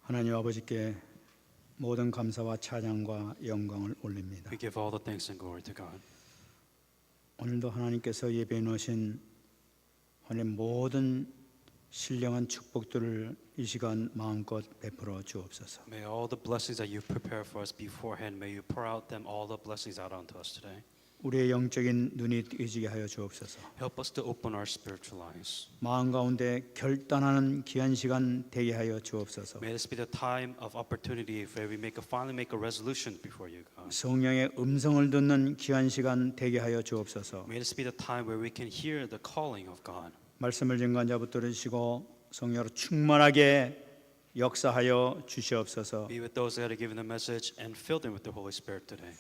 하나님 아버지께 모든 감사와 찬양과 영광을 올립니다. We give all the thanks and glory to God. 오늘도 하나님께서 예배해 놓으신 하나님 모든 신령한 축복들을 이 시간 마음껏 베풀어 주옵소서. May all the blessings that you've prepared for us beforehand, may you pour out them, all the blessings out onto us today. 우리의 영적인 눈이 뜨이게 하여 주옵소서. Help us to open our spiritual eyes. 마음 가운데 결단하는 귀한 시간 되게 하여 주옵소서. May this be the time of opportunity where we finally make a resolution before you, God. 성령의 음성을 듣는 귀한 시간 되게 하여 주옵소서. May this be the time where we can hear the calling of God. 말씀을 증거한 자 붙들으시고 성령으로 충만하게 역사하여 주시옵소서. Be with those that are given the message and fill them with the Holy Spirit today.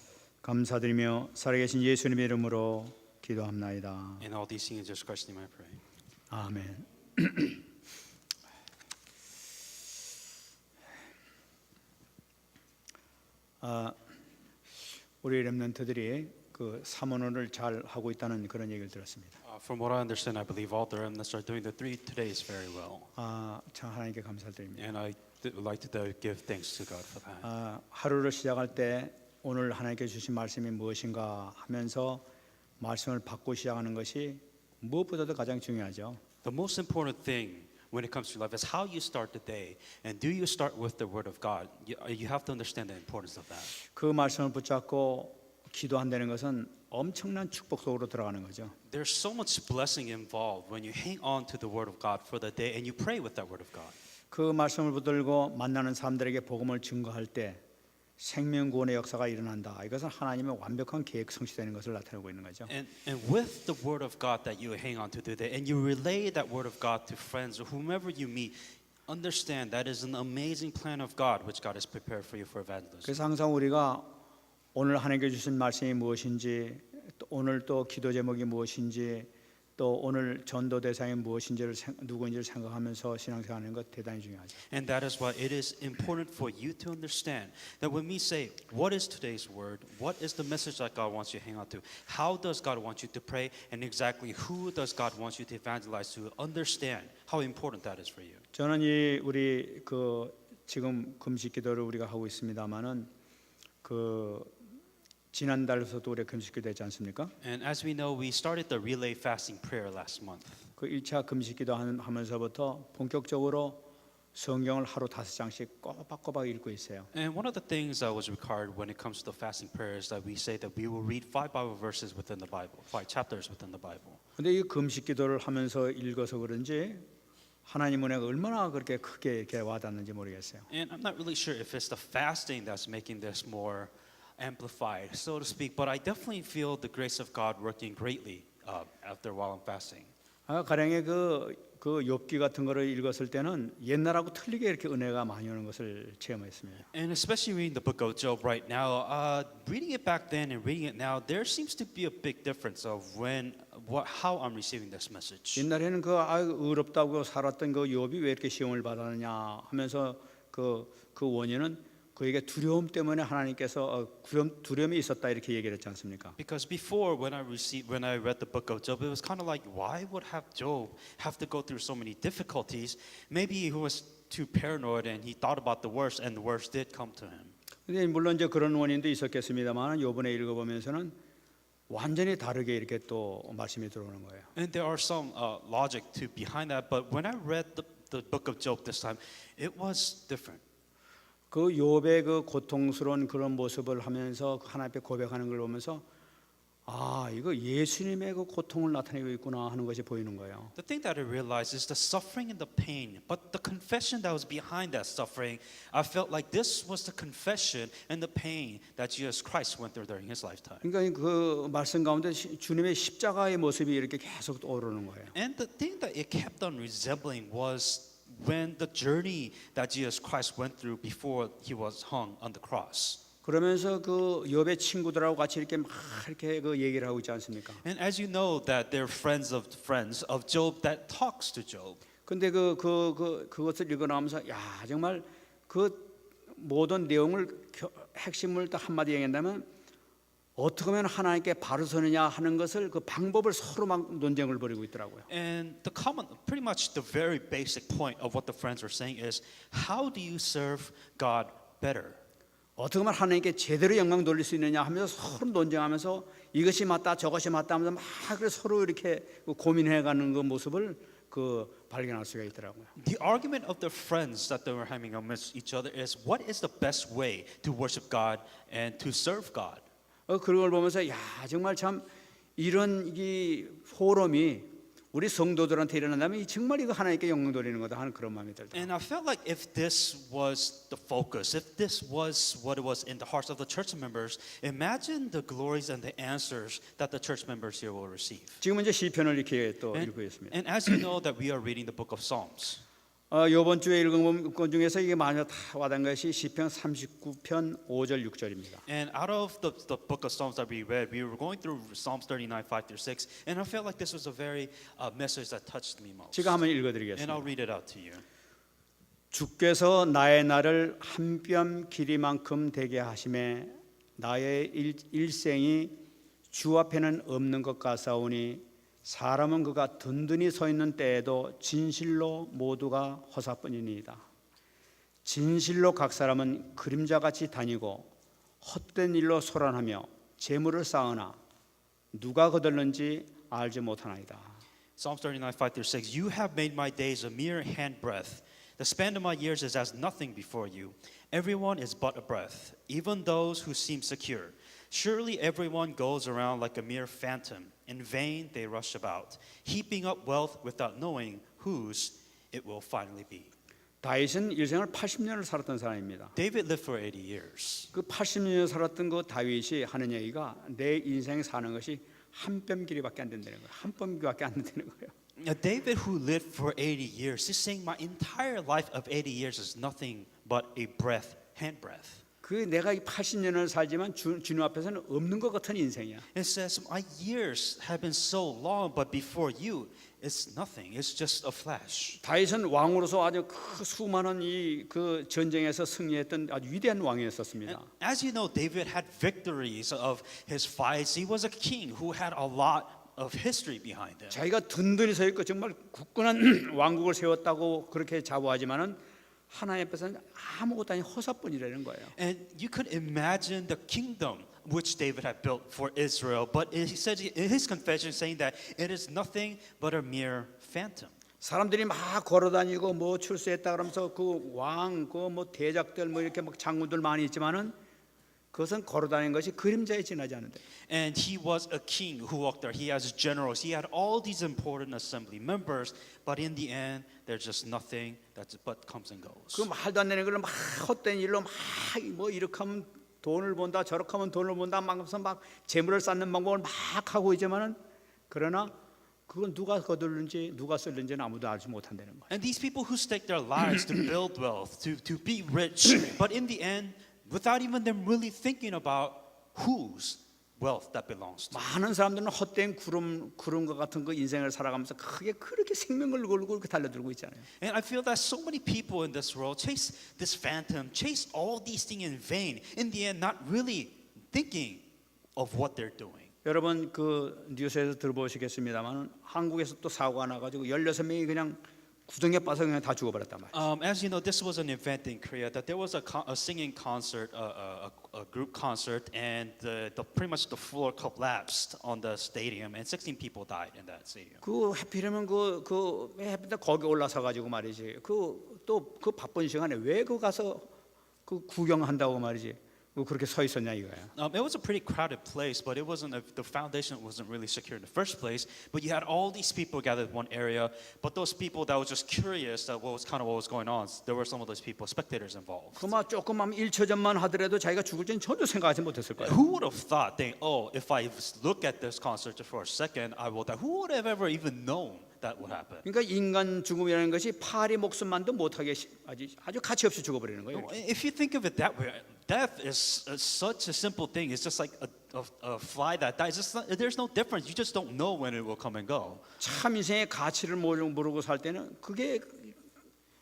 감사드리며 살아계신 예수님의 이름으로 기도합나이다. In all these things, in Jesus Christ's name I pray. 아멘. 우리 렘넌트들이 그 삼원어를 잘 하고 있다는 그런 얘기를 들었습니다. From what I understand, I believe all the remnants are doing the 3 todays very well. 참 하나님께 감사드립니다. And I would like to give thanks to God for that. 하루를 시작할 때 오늘 하나님께 주신 말씀이 무엇인가 하면서 말씀을 받고 시작하는 것이 무엇보다도 가장 중요하죠. The most important thing when it comes to life is how you start the day, and do you start with the Word of God? You have to understand the importance of that. 그 말씀을 붙잡고 기도한다는 것은 엄청난 축복 속으로 들어가는 거죠. There's so much blessing involved when you hang on to the Word of God for the day and you pray with that Word of God. 그 말씀을 붙들고 만나는 사람들에게 복음을 증거할 때 생명구원의 역사가 일어난다. 이것은 하나님의 완벽한 계획 성취되는 것을 나타내고 있는 거죠. And with the Word of God that you hang on to today, and you relay that Word of God to friends or whomever you meet, understand that is an amazing plan of God which God has prepared for you for evangelism. 그래서 항상 우리가 오늘 하나님께 주신 말씀이 무엇인지, 또 오늘 또 기도 제목이 무엇인지, 또 오늘 전도 대상이 무엇인지를 누구인지를 생각하면서 신앙생활하는 것 대단히 중요하죠. And that is why it is important for you to understand that when we say, what is today's word? What is the message that God wants you to hang on to? How does God want you to pray? And exactly who does God want you to evangelize to? Understand how important that is for you. 저는 우리 지금 금식 기도를 우리가 하고 있습니다만은 지난달부터도 우리가 금식 기도 했지 않습니까? And as we know, we started the relay fasting prayer last month. 그 1차 금식 기도 하면서부터 본격적으로 성경을 하루 5장씩 꼬박꼬박 읽고 있어요. And one of the things that was required when it comes to the fasting prayer is that we say that we will read 5 Bible verses within the Bible, 5 chapters within the Bible. 근데 이 금식 기도를 하면서 읽어서 그런지 하나님 은혜가 얼마나 그렇게 크게 이렇게 와닿는지 모르겠어요. And I'm not really sure if it's the fasting that's making this more amplified, so to speak, but I definitely feel the grace of God working greatly after while I'm fasting. 가령의 그 욥기 같은 거를 읽었을 때는 옛날하고 틀리게 이렇게 은혜가 많이 오는 것을 체험했습니다. And especially reading the book of Job right now, reading it back then and reading it now, there seems to be a big difference of how I'm receiving this message. 옛날에는 의롭다고 살았던 그 욥이 왜 이렇게 시험을 받았느냐 하면서 그 원인은 그에게 두려움 때문에 하나님께서 두려움이 있었다 이렇게 얘기를 했지 않습니까? Because before when I read the book of Job, it was kind of like, why would Job have to go through so many difficulties? Maybe he was too paranoid and he thought about the worst, and the worst did come to him. 근데 물론 이제 그런 원인도 있었겠습니다만 요번에 읽어보면서는 완전히 다르게 이렇게 또 말씀이 들어오는 거예요. And there are some logic behind that, but when I read the book of Job this time, it was different. 그 욥의 그 고통스러운 그런 모습을 하면서 하나님 앞에 고백하는 걸 보면서 이거 예수님의 그 고통을 나타내고 있구나 하는 것이 보이는 거예요. The thing that I realized is the suffering and the pain, but the confession that was behind that suffering, I felt like this was the confession and the pain that Jesus Christ went through during his lifetime. 그러니까 그 말씀 가운데 주님의 십자가의 모습이 이렇게 계속 떠오르는 거예요. And the thing that it kept on resembling was when the journey that Jesus Christ went through before he was hung on the cross. 그러면서 그 욥의 친구들하고 같이 이렇게 막 이렇게 그 얘기를 하고 있지 않습니까? And as you know that they're friends of Job that talks to Job. 근데 그것을 읽어 나오면서 정말 그 모든 내용을 핵심을 딱 한마디 얘기한다면 어떻게 하면 하나님께 바로 서느냐 하는 것을 그 방법을 서로 막 논쟁을 벌이고 있더라고요. And pretty much the very basic point of what the friends were saying is, how do you serve God better? 어떻게 하면 하나님께 제대로 영광 돌릴 수 있느냐 하면서 서로 논쟁하면서 이것이 맞다 저것이 맞다 하면서 막 서로 이렇게 고민해가는 그 모습을 발견할 수가 있더라고요. The argument of the friends that they were having amongst each other is, what is the best way to worship God and to serve God? 그런 걸 보면서 야 정말 참 이런 이 포럼이 우리 성도들한테 일어난다면 정말 이거 하나님께 영광 돌리는 거다 하는 그런 마음이 들다. And I felt like if this was the focus, if this was what it was in the hearts of the church members, imagine the glories and the answers that the church members here will receive. 지금 이제 시편을 이렇게 또 읽고 있습니다. And as you know that we are reading the book of Psalms. 이번 주에 읽은 것 중에서 이게 많이 다 와닿은 것이 시편 39편 5절 6절입니다. And out of the book of Psalms that we read, we were going through Psalms 39, 5 through 6, and I felt like this was a very message that touched me most. 제가 한번 And 읽어드리겠습니다. I'll read it out to you. 주께서 나의 날을 한 뼘 길이만큼 되게 하심에 나의 일생이 주 앞에는 없는 것 같사오니 사람은 그가 든든히 서 있는 때에도 진실로 모두가 허사뿐이니이다. 진실로 각 사람은 그림자같이 다니고 헛된 일로 소란하며 재물을 쌓으나 누가 거들는지 알지 못하나이다. Psalms 39, 5 through 6. You have made my days a mere handbreadth. The span of my years is as nothing before you. Everyone is but a breath, even those who seem secure. Surely everyone goes around like a mere phantom. In vain they rush about, heaping up wealth without knowing whose it will finally be. 다윗은 일생을 80년을 살았던 사람입니다. David lived for 80 years. 그 80년 살았던 그 다윗이 하는 얘기가 내 인생 사는 것이 한 뼘 길이밖에 안 된다는 거예요. 한 뼘 길이밖에 안 된다는 거예요. Now, David, who lived for 80 years, is saying my entire life of 80 years is nothing but a breath, handbreath. 그 내가 이 80년을 살지만 주님 앞에서는 없는 것 같은 인생이야. It says, my years have been so long, but before you, it's nothing. It's just a flash. 다윗은 왕으로서 아주 그 수많은 그 전쟁에서 승리했던 아주 위대한 왕이었었습니다. As you know, David had victories of his fights. He was a king who had a lot of history behind him. 자기가 든든히 서 있고 정말 굳건한 왕국을 세웠다고 그렇게 자부하지만은 하나님 앞에서는 아무것도 아닌 허사뿐이라는 거예요. And you could imagine the kingdom which David had built for Israel, but he said in his confession saying that it is nothing but a mere phantom. 사람들이 막 걸어다니고 뭐 출세했다 그러면서 그 왕, 그 뭐 대작들 뭐 이렇게 막 장군들 많이 있지만은 그것은 걸어다니는 것이 그림자에 지나지 않는다. And he was a king who walked there. He has generals. He had all these important assembly members, but in the end, there's just nothing that but comes and goes. 그 말도 안 되는 걸 막 헛된 일로 막 뭐 이렇게 하면 돈을 번다 저렇게 하면 돈을 번다 막 하면서 막 재물을 쌓는 방법을 막 하고 있지만은 그러나 그건 누가 거둘는지 누가 쓸는지는 아무도 알지 못한다는 거예요. And these people who stake their lives to build wealth, to be rich, but in the end, without even them really thinking about whose wealth that belongs to. 많은 사람들은 헛된 구름과 같은 그 인생을 살아가면서 크게 그렇게 생명을 걸고 이렇게 달려들고 있잖아요. And I feel that so many people in this world chase this phantom, chase all these things in vain. In the end, not really thinking of what they're doing. 여러분 그 뉴스에서 들어보시겠습니다만 한국에서 또 사고가 나가지고 16명이 그냥 구덩이에 빠져 그냥 다 죽어버렸단 말이에요. As you know, this was an event in Korea that there was a singing concert, a group concert, and pretty much the floor collapsed on the stadium, and 16 people died in that stadium. 그 하필이면 그 하필 거기 올라서 가지고 말이지 그 또 그 바쁜 시간에 왜 그 가서 그 구경한다고 말이지 뭐 그렇게 서 있었냐 이거야. It was a pretty crowded place, but the foundation wasn't really secure in the first place. But you had all these people gathered in one area. But those people that were just curious that what was going on, there were some of those people, spectators involved. 그만 조금만 1초전만 하더라도 자기가 죽을지는 전혀 생각하지 못했을 거예요. Who would have thought, if I look at this concert for a second, I will die? Who would have ever even known that would happen? 그러니까 인간 죽음이라는 것이 파리 목숨만도 못하게 아주 가치 없이 죽어버리는 거예요. If you think of it that way, death is such a simple thing. It's just like a fly that dies. There's no difference. You just don't know when it will come and go. 참 인생의 가치를 모르고 살 때는 그게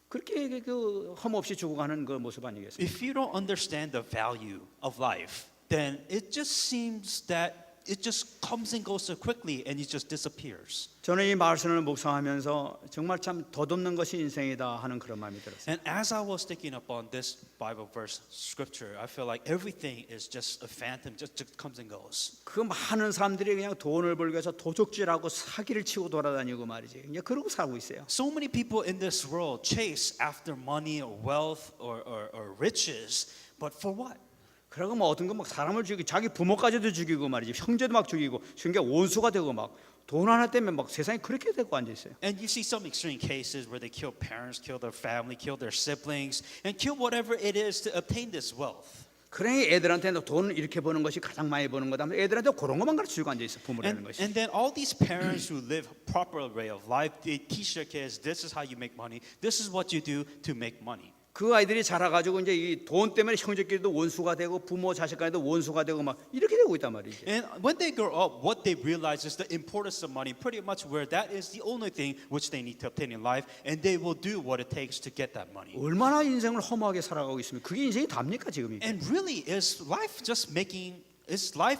그렇게 그 험없이 죽어가는 그 모습 아니겠어요? If you don't understand the value of life, then it just seems that it just comes and goes so quickly and it just disappears. 저는 이 말씀을 묵상하면서 정말 참 덧없는 것이 인생이다 하는 그런 마음이 들었어요. And as I was thinking upon this Bible verse scripture, I feel like everything is just a phantom, just comes and goes. 그 많은 사람들이 그냥 돈을 벌기 위해서 도적질하고 사기를 치고 돌아다니고 말이지. 그냥 그러고 살고 있어요. So many people in this world chase after money or wealth or riches, but for what? 그러고 뭐 어떤 거 막 사람을 죽이고 자기 부모까지도 죽이고 말이지. 형제도 막 죽이고 그러니까 원수가 되고 막 돈 하나 때문에 막 세상이 그렇게 되고 앉아 있어요. And you see some extreme cases where they kill parents, kill their family, kill their siblings, and kill whatever it is to obtain this wealth. 그러니 애들한테는 돈 이렇게 버는 것이 가장 많이 버는 거다. 애들한테 그런 것만 가르치고 앉아 있어 부모라는 것이. And then all these parents who live proper way of life, they teach their kids, this is how you make money, this is what you do to make money. 그 아이들이 자라가지고 이제 이 돈 때문에 형제끼리도 원수가 되고 부모 자식 간에도 원수가 되고 막 이렇게 되고 있단 말이지. And when they grow up, what they realize is the importance of money, pretty much where that is the only thing which they need to obtain in life, and they will do what it takes to get that money. 얼마나 인생을 허무하게 살아가고 있습니까? 그게 인생이 답니까 지금 이게? And really, is life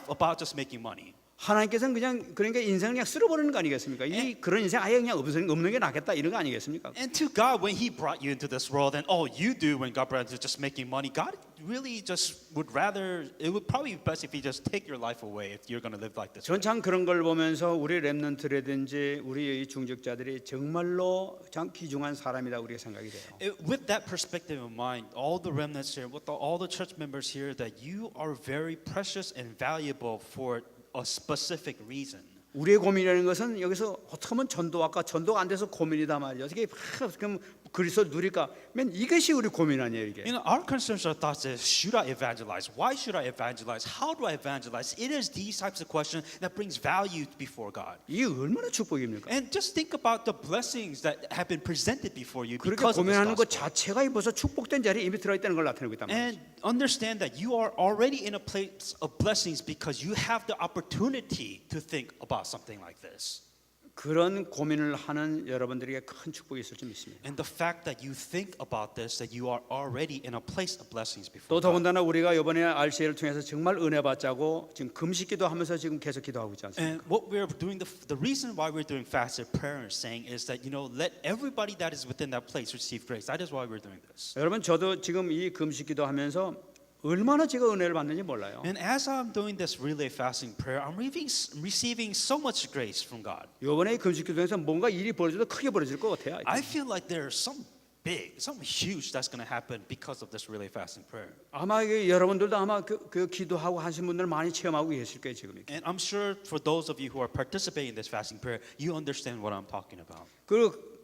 about just making money? 하나님께서는 그냥 그러니까 인생을 그냥 쓸어버리는 거 아니겠습니까? 이 그런 인생 아예 그냥 없는 게 낫겠다 이런 거 아니겠습니까? And to God, when He brought you into this world, and all you do when God brought you to just making money, God really just would rather, it would probably be best if He just take your life away if you're going to live like this. 전 참 그런 걸 보면서 우리 랩런트라든지 우리 이 중직자들이 정말로 참 귀중한 사람이다 우리가 생각이 돼요. With that perspective in mind, all the remnants here, all the church members here, that you are very precious and valuable for a specific reason. 우리의 고민이라는 것은 여기서 어떻게 하면 전도가 안 돼서 고민이다 말이죠. 어떻게 그럼 그리스도를 누릴까? 맨 이것이 우리 고민 아니에요 이게. You know, our concerns, our thoughts is, should I evangelize? Why should I evangelize? How do I evangelize? It is these types of questions that brings value before God. 이게 얼마나 축복입니까? And just think about the blessings that have been presented before you 그렇게 because of this 고민하는 것 gospel. 자체가 벌써 축복된 자리에 이미 들어있다는 걸 나타내고 있단 말이죠. And understand that you are already in a place of blessings because you have the opportunity to think about something like this. 그런 고민을 하는 여러분들에게 큰 축복이 있을 줄 믿습니다. And the fact that you think about this, that you are already in a place of blessings before 또 God. 더군다나 우리가 이번에 RCA를 통해서 정말 은혜 받자고 지금 금식기도 하면서 지금 계속 기도하고 있지 않습니까? And what we're doing, the reason why we're doing fasted prayer and saying is that, you know, let everybody that is within that place receive grace. That is why we're doing this. 여러분 저도 지금 이 금식기도 하면서 얼마나 제가 은혜를 받는지 몰라요. And as I'm doing this relay fasting prayer, I'm receiving so much grace from God. 이번에 이 금식기도에서 뭔가 일이 벌어져도 크게 벌어질 것 같아요. I feel like there's something huge that's going to happen because of this relay fasting prayer. 아마 이게 여러분들도 아마 그 기도하고 하신 분들 많이 체험하고 계실 거예요 지금. And I'm sure for those of you who are participating in this fasting prayer, you understand what I'm talking about.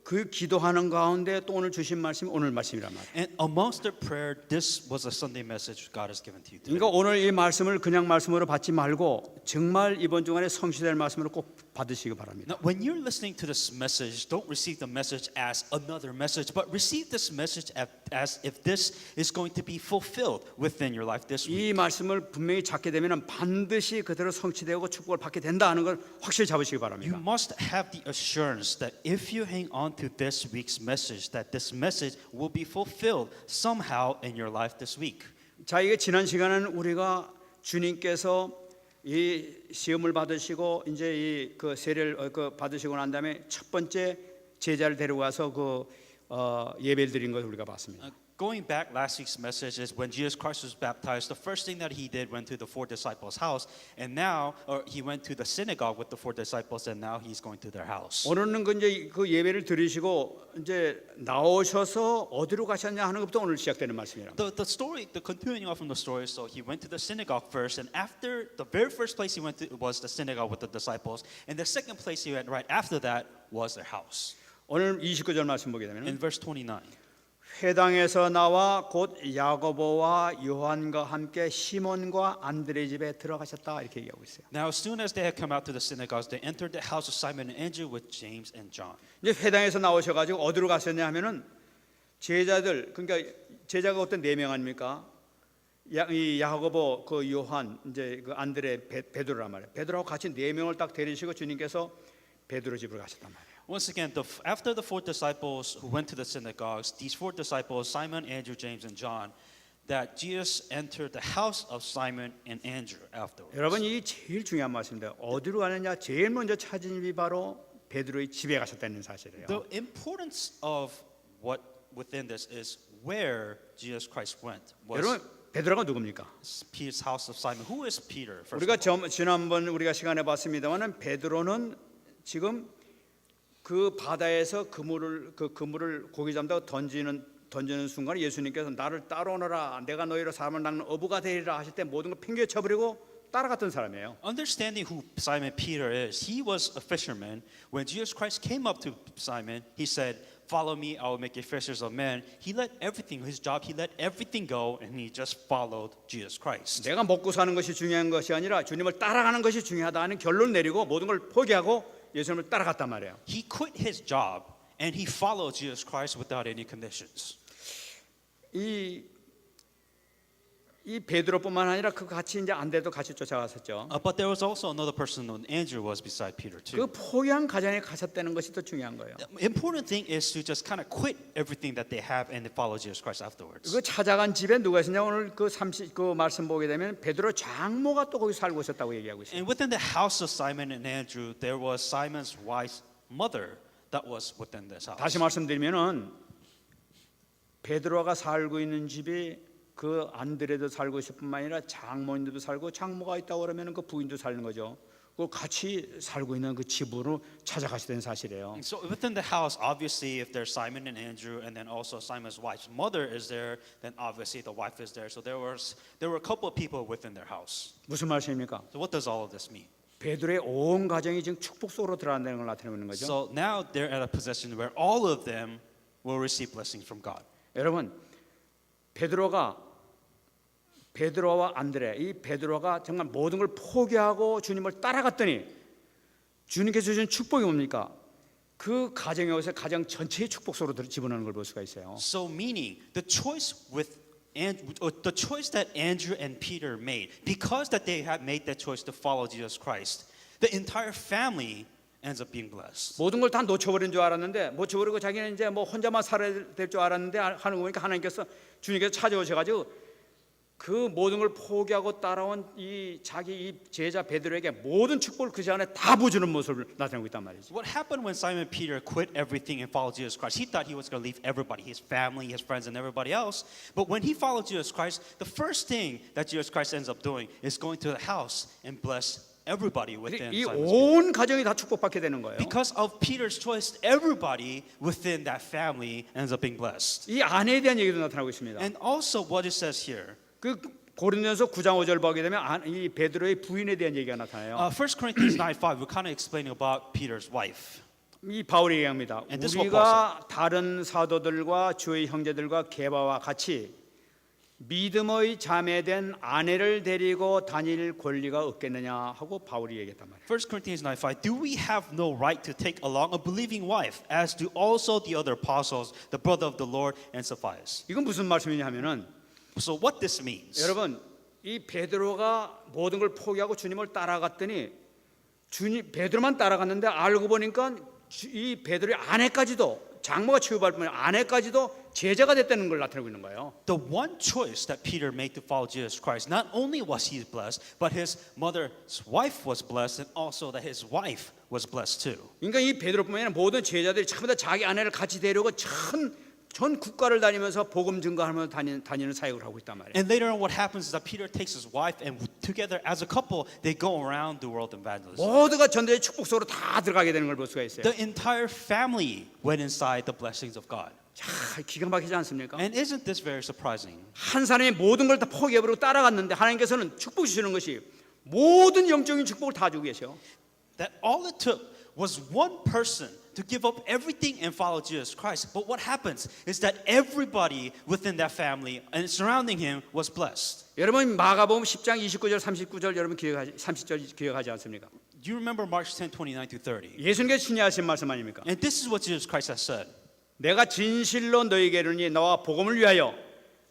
그 기도하는 가운데 또 오늘 주신 말씀이 오늘 말씀이란 말이에요. And amongst the prayer, this was a Sunday message God has given to you today. 그러니까 오늘 이 말씀을 그냥 말씀으로 받지 말고 정말 이번 주간에 성취될 말씀으로 꼭 받으시기 바랍니다. Now, when you're listening to this message, don't receive the message as another message, but receive this message as if this is going to be fulfilled within your life this week. 이 말씀을 분명히 잡게 되면 반드시 그대로 성취되고 축복을 받게 된다 하는 걸 확실히 잡으시기 You 바랍니다. must have the assurance that if you hang on to this week's message, that this message will be fulfilled somehow in your life this week. 자, 이게 지난 시간은 우리가 주님께서 이 시험을 받으시고 이제 이 그 세례를 받으시고 난 다음에 첫 번째 제자를 데려가서 예배를 드린 걸 우리가 봤습니다. Going back, last week's message is when Jesus Christ was baptized, the first thing that he did went to the four disciples' house, and now, or he went to the synagogue with the four disciples, and now he's going to their house. 오늘은 이제 그 예배를 드리시고 이제 나오셔서 어디로 가셨냐 하는 것부터 오늘 시작되는 말씀이라. The continuing on from the story, so he went to the synagogue first, and after the very first place he went to was the synagogue with the disciples, and the second place he went right after that was their house. 오늘 29절 말씀 보게 되면 In verse 29. 회당에서 나와 곧 야고보와 요한과 함께 시몬과 안드레 집에 들어가셨다 이렇게 얘기하고 있어요. Now, as soon as they had come out to the synagogues, they entered the house of Simon and Andrew with James and John. 이제 회당에서 나오셔가지고 어디로 가셨냐 하면은 제자들 그러니까 제자가 어떤 4명 아닙니까? 이 야고보 그 요한 이제 그 안드레 베드로란 말이에요. 베드로하고 같이 4명을 딱 데리시고 주님께서 베드로 집으로 가셨단 말이에요. Once again, after the four disciples who went to the synagogues, these four disciples, Simon, Andrew, James, and John, that Jesus entered the house of Simon and Andrew afterwards. 여러분 이 제일 중요한 말씀입니다. 어디로 가느냐? 제일 먼저 찾은 집이 바로 베드로의 집에 가셨다는 사실이에요. The importance of what within this is where Jesus Christ went. Was 여러분 베드로가 누굽니까? Peter's house of Simon. Who is Peter? First 우리가 of all? 지난번 우리가 시간에 봤습니다만은 베드로는 지금 그 바다에서 그물을 고기 잡다가 던지는 순간에 예수님께서 나를 따라오너라 내가 너희로 사람을 낚는 어부가 되리라 하실 때 모든 걸 팽개쳐버리고 따라갔던 사람이에요. Understanding who Simon Peter is, he was a fisherman. When Jesus Christ came up to Simon, he said, "Follow me, I will make you fishers of men." He let everything, his job, he let everything go, and he just followed Jesus Christ. 내가 먹고 사는 것이 중요한 것이 아니라 주님을 따라가는 것이 중요하다는 결론을 내리고 모든 걸 포기하고 예수님을 따라갔단 말이에요. He quit his job and he followed Jesus Christ without any conditions. 이 베드로뿐만 아니라 그 같이 이제 안데도 같이 쫓아갔었죠. But there was also another person known Andrew was beside Peter too. 그 포기한 가정에 가셨다는 것이 더 중요한 거예요. The important thing is to just kind of quit everything that they have and follow Jesus Christ afterwards. 그 찾아간 집에 누가 있었냐? 오늘 그 말씀 보게 되면 베드로 장모가 또 거기 살고 있었다고 얘기하고 있어요. And within the house of Simon and Andrew, there was Simon's wife's mother that was within this house. 다시 말씀드리면은 베드로가 살고 있는 집이 그 안드레도 살고 있을 뿐만 아니라 장모님도 살고 장모가 있다고 그러면 그 부인도 사는 거죠. 그 같이 살고 있는 그 집으로 찾아가시던 사실이에요. So within the house, obviously, if there's Simon and Andrew, and then also Simon's wife's mother is there, then obviously the wife is there. So there were a couple of people within their house. 무슨 말씀입니까? So what does all of this mean? 베드로의 온 가정이 지금 축복 속으로 들어간다는 걸 나타내고 있는 거죠. So now they're at a position where all of them will receive blessings from God. 여러분 베드로와 안드레 이 베드로가 정말 모든 걸 포기하고 주님을 따라갔더니 주님께서 주신 축복이 뭡니까? 그 가정에 오서 가정 전체의 축복 속으로 집어넣는 걸 볼 수가 있어요. So meaning the choice that Andrew and Peter made, because that they had made that choice to follow Jesus Christ, the entire family ends up being blessed. 모든 걸 다 놓쳐버린 줄 알았는데 놓쳐버리고 자기는 이제 뭐 혼자만 살아야 될 줄 알았는데 하는 거 보니까 하나님께서 주님께서 찾아오셔가지고 그 모든 걸 포기하고 따라온 자기 제자 베드로에게 모든 축복을 그 시간에 다 부어주는 모습을 나타내고 있단 말이죠. What happened when Simon Peter quit everything and followed Jesus Christ? He thought he was going to leave everybody, his family, his friends, and everybody else. But when he followed Jesus Christ, the first thing that Jesus Christ ends up doing is going to the house and bless everybody within 이 Simon's 온 가정이 다 축복받게 되는 거예요. Because of Peter's choice, everybody within that family ends up being blessed. 이 아내에 대한 얘기도 나타나고 있습니다. And also what it says here, 그 고린도전서 9장 5절 보게 되면 이 베드로의 부인에 대한 얘기가 나타나요. 1 Corinthians 9:5, we're kind of explaining about Peter's wife. 이 바울이 얘기합니다. And this is what 우리가 다른 사도들과 주의 형제들과 게바와 같이 믿음의 자매된 아내를 데리고 다닐 권리가 없겠느냐 하고 바울이 얘기했단 말이에요. 1 Corinthians 9:5, do we have no right to take along a believing wife, as do also the other apostles, the brother of the Lord, and Cephas? 이건 무슨 말씀이냐 하면은 So what this means, 여러분 이 베드로가 모든 걸 포기하고 주님을 따라갔더니 베드로만 따라갔는데 알고 보니까 이 베드로의 아내까지도 장모가 취급할 뿐만 아니라 아내까지도 제자가 됐다는 걸 나타내고 있는 거예요. the one choice that Peter made to follow Jesus Christ, not only was he blessed, but his mother's wife was blessed, and also that his wife was blessed too. 그러니까 이 베드로뿐만 아니라 모든 제자들이 전부 다 자기 아내를 같이 데리고 전 국가를 다니면서 복음 증거하면서 다니는 사역을 하고 있단 말이에요. And later on, what happens is that Peter takes his wife, and together as a couple, they go around the world evangelism. 모두가 전도의 축복 속으로 다 들어가게 되는 걸 볼 수가 있어요. The entire family went inside the blessings of God. 자, 기가 막히지 않습니까? And isn't this very surprising? 한 사람이 모든 걸 다 포기해버리고 따라갔는데 하나님께서는 축복 주시는 것이 모든 영적인 축복을 다 주고 계셔. That all it took was one person to give up everything and follow Jesus Christ. But what happens is that everybody within that family and surrounding him was blessed. 여러분 마가복음 10장 29절 39절 여러분 30절 기억하지 않습니까? Do you remember Mark 10:29 through 30? 예수님께서 친히 하신 말씀 아닙니까? And this is what Jesus Christ has said. 내가 진실로 너희에게 이르니 너와 복음을 위하여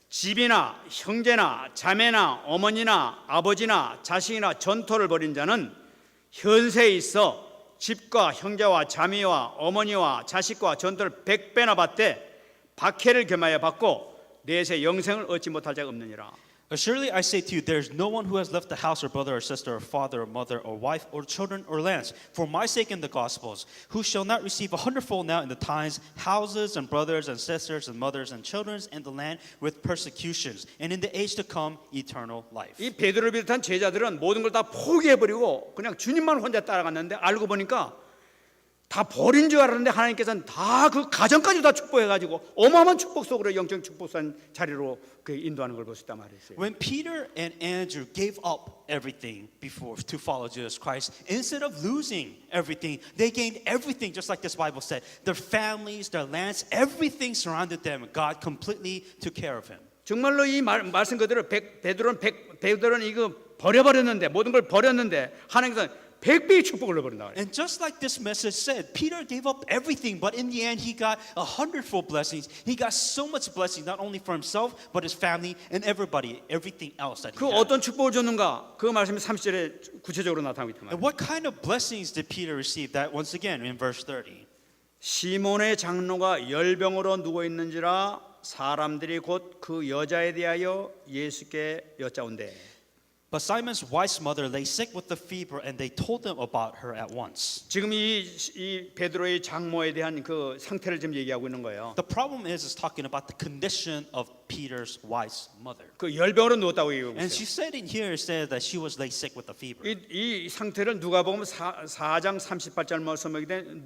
집이나 형제나 자매나 어머니나 아버지나 자식이나 전토를 벌인 자는 현세에 있어 집과 형제와 자매와 어머니와 자식과 전토를 100배나 받되 박해를 겸하여 받고 내세 영생을 얻지 못할 자가 없느니라. Surely I say to you, there is no one who has left the house or brother or sister or father or mother or wife or children or lands for my sake in the Gospels, who shall not receive a hundredfold now in the times, houses and brothers and sisters and mothers and children and the land with persecutions, and in the age to come eternal life. 이 베드로를 비롯한 제자들은 모든 걸 다 포기해버리고 그냥 주님만 혼자 따라갔는데 알고 보니까 다 버린 줄 알았는데 하나님께서는 다 그 가정까지 다 축복해가지고 어마어마한 축복 속으로 영적 축복산 자리로 그 인도하는 걸 볼 수 있단 말이었어요. When Peter and Andrew gave up everything before to follow Jesus Christ, instead of losing everything, they gained everything, just like this Bible said. Their families, their lands, everything surrounded them. God completely took care of him. 정말로 이 말씀 그대로 베드로는 이거 버려버렸는데 모든 걸 버렸는데 하나님께서 100배의 축복을 넣어버린다. And just like this message said, Peter gave up everything, but in the end, he got 100-fold blessings. He got so much blessing, not only for himself, but his family and everybody, everything else that he 그 had. 어떤 축복을 줬는가? 그 말씀이 30절에 구체적으로 나타나고 있단 And 말이에요. what kind of blessings did Peter receive? That once again in verse 30. 시몬의 장로가 열병으로 누워 있는지라 사람들이 곧 그 여자에 대하여 예수께 여짜온대. But Simon's wife's mother lay sick with the fever, and they told them about her at once. 지금 이 베드로의 장모에 대한 그 상태를 지금 얘기하고 있는 거예요. The problem is talking about the condition of Peter's wife's mother. 그 열병으로 누웠다고 얘기하고 And she 있어요. said in here, it said that she was lay sick with a fever. 이 상태를 누가복음 4장 38절 말씀하게 된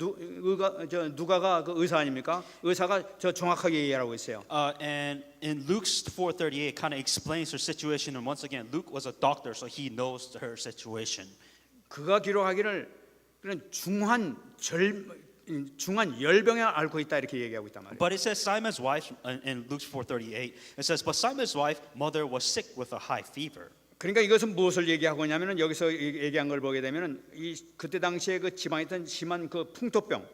누가가 그 의사 아닙니까? 의사가 저 정확하게 얘기하고 있어요. And in Luke's 4:38, kind of explains her situation. And once again, Luke was a doctor, so he knows her situation. 그가 기록하기를 그런 중한 열병에 앓고 있다 이렇게 얘기하고 있단 말이에요. But it says Simon's wife in Luke's 4:38. It says, but Simon's wife, mother, was sick with a high fever. 그러니까 이것은 무엇을 얘기하고 있냐면은 여기서 얘기한 걸 보게 되면은 이 그때 당시에 그 지방에 있던 심한 그 풍토병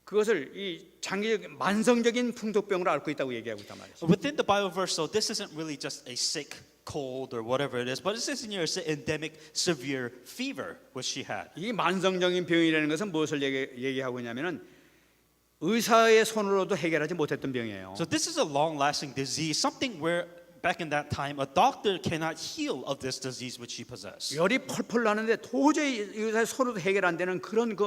그것을 이 장기적 만성적인 풍토병으로 앓고 있다고 얘기하고 있단 말이에요. Within the Bible verse, so this isn't really just a sick cold or whatever it is, but it says in here it's an endemic severe fever which she had. 이 만성적인 병이라는 것은 무엇을 얘기하고 있냐면은 의사의 손으로도 해결하지 못했던 병이에요. So this is a long-lasting disease, something where back in that time a doctor cannot heal of this disease which she possessed. 열이 펄펄 나는데 도저히 의사의 손으로도 해결 안 되는 그런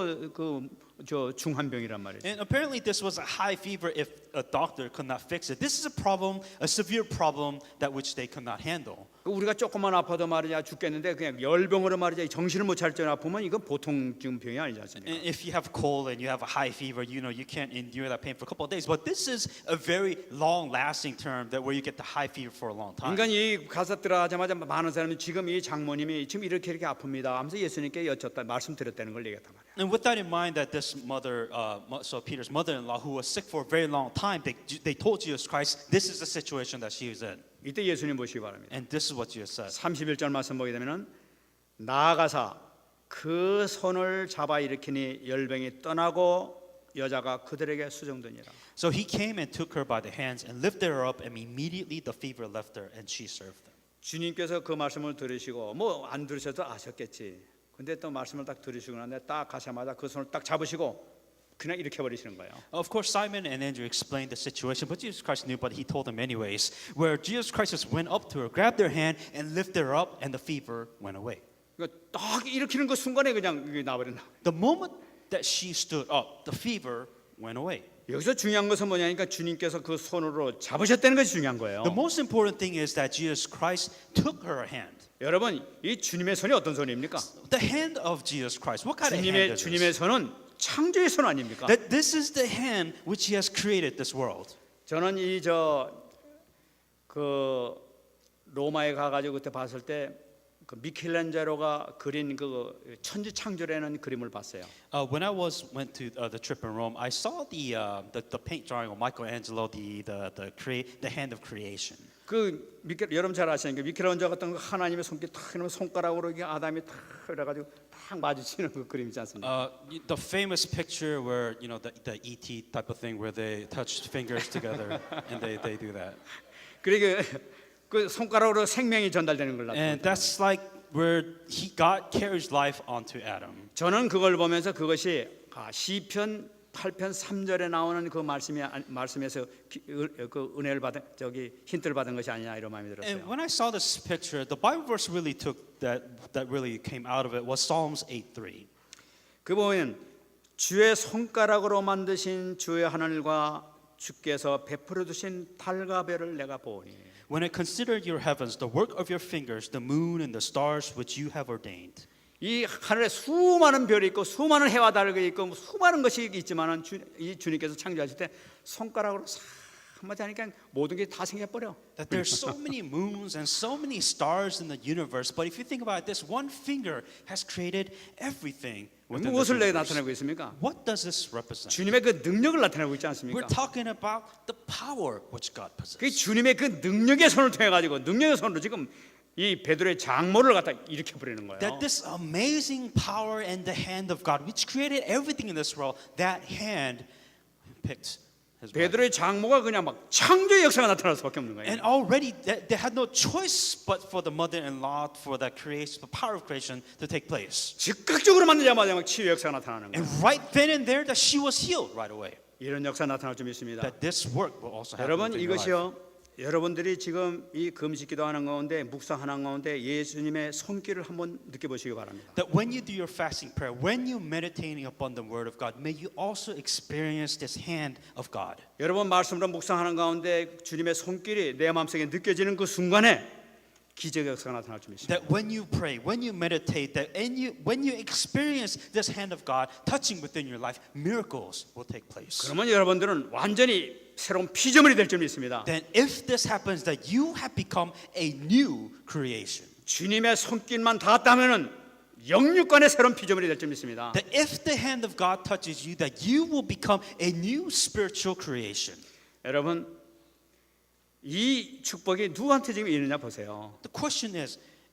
저 중환병이란 말이에요. And apparently this was a high fever if a doctor could not fix it. This is a problem, a severe problem that which they could not handle. 우리가 조금만 아파도 말이야 죽겠는데 그냥 열병으로 말이야 정신을 못 차릴 정 아프면 이건 보통 지금 병이 아니지 않습니까? And if you have cold and you have a high fever, you know you can't endure that pain for a couple of days. But this is a very long-lasting term that where you get the high fever for a long time. 그러니까 이 가사 들어가자마자 많은 사람이 지금 이 장모님이 지금 이렇게 아픕니다 하면서 예수님께 여쭙다 말씀드렸다는 걸 얘기했단 말이에요. And with that in mind, that this mother, so Peter's mother-in-law, who was sick for a very long time, they told Jesus Christ this is the situation that she was in. 이때 예수님 보시기 바랍니다. And this is what Jesus said. 31절 말씀 보게 되면은 나아가사 그 손을 잡아 일으키니 열병이 떠나고 여자가 그들에게 수종되니라. So he came and took her by the hands and lifted her up, and immediately the fever left her, and she served them. 주님께서 그 말씀을 들으시고 뭐 안 들으셔도 아셨겠지. 근데 또 말씀을 딱 들으시고 나서 딱 가자마자 그 손을 딱 잡으시고 그냥 이렇게 버리시는 거예요. Of course, Simon and Andrew explained the situation, but Jesus Christ knew, but he told them anyways. Where Jesus Christ just went up to her, grabbed her hand, and lifted her up, and the fever went away. 그러니까 딱 일으키는 그 순간에 그냥 나버린다. The moment that she stood up, the fever went away. 여기서 중요한 것은 뭐냐니까 주님께서 그 손으로 잡으셨다는 것이 중요한 거예요. The most important thing is that Jesus Christ took her hand. 여러분, 이 주님의 손이 어떤 손입니까? The hand of Jesus Christ. What kind of hand is 주님의 this? 손은 창조의 손 아닙니까? That this is the hand which He has created this world. 저는 그 로마에 가가지고 그때 봤을 때 그 미켈란젤로가 그린 그 천지창조라는 그림을 봤어요. When I went to the trip in Rome, I saw the paint drawing of Michelangelo, the hand of creation. 여러분 잘 아시니까 미켈란젤로 같은 거 하나님의 손길 탁 이러면 손가락으로 이게 아담이 탁 그래가지고 탁 마주치는 그 그림이지 않습니까? The famous picture where you know the ET type of thing where they touch fingers together and they do that. 그러니까 그 손가락으로 생명이 전달되는 걸 And 나타내요. that's like where God carries life onto Adam. 저는 그걸 보면서 그것이 시편 8편 3절에 나오는 그 말씀에서 그 은혜를 받은 힌트를 받은 것이 아니냐 이런 마음이 And 들었어요. when I saw this picture, the Bible verse really took that really came out of it was Psalms 8:3. 그 보면 주의 손가락으로 만드신 주의 하늘과 주께서 베풀어 주신 달과 별을 내가 보니. When I considered your heavens, the work of your fingers, the moon and the stars which you have ordained. 이 하늘에 수많은 별이 있고 수많은 해와 달이 있고 수많은 것이 있지만은 이 주님께서 창조하실 때 손가락으로 싹 한마디 하니까 모든 게 다 생겨버려. That there's so many moons and so many stars in the universe, but if you think about it, this one finger has created everything within this 무엇을 내 universe. 나타내고 있습니까? What does this represent? 주님의 그 능력을 나타내고 있지 We're 않습니까? talking about the power which God 그 possesses. 주님의 그 능력의 손을 통해 가지고 능력의 손으로 지금 이 베드로의 장모를 갖다 일으켜 버리는 거예요. That this amazing power and the hand of God, which created everything in this world, that hand picked his wife. 베드로의 장모가 그냥 막 창조의 역사가 나타날 수밖에 없는 거예요. And already they had no choice but for the mother-in-law, for the creation, the power of creation to take place. 즉각적으로 만들자마자 막 치유 역사가 나타나는 And 거예요. right then and there, that she was healed right away. 이런 역사 나타날 좀 있습니다. That this work will also happen 여러분 within your life. 이것이요. 여러분들이 지금 이 금식기도 하는 가운데 묵상하는 가운데 예수님의 손길을 한번 느껴보시기 바랍니다. That when you do your fasting prayer, when you meditating upon the word of God, may you also experience this hand of God. 여러분 말씀으로 묵상하는 가운데 주님의 손길이 내 마음속에 느껴지는 그 순간에 기적의 역사가 나타날 줄 믿습니다. That when you pray, when you meditate, when you experience this hand of God touching within your life, miracles will take place. 그러면 여러분들은 완전히 새로운 피조물이 될 줄 믿습니다. Then if this happens, that you have become a new creation. 주님의 손길만 닿았다면은 영육간의 새로운 피조물이 될 줄 믿습니다. That if the hand of God touches you, that you will become a new spiritual creation. 여러분 이 축복이 누구한테 지금 이르냐 보세요. The question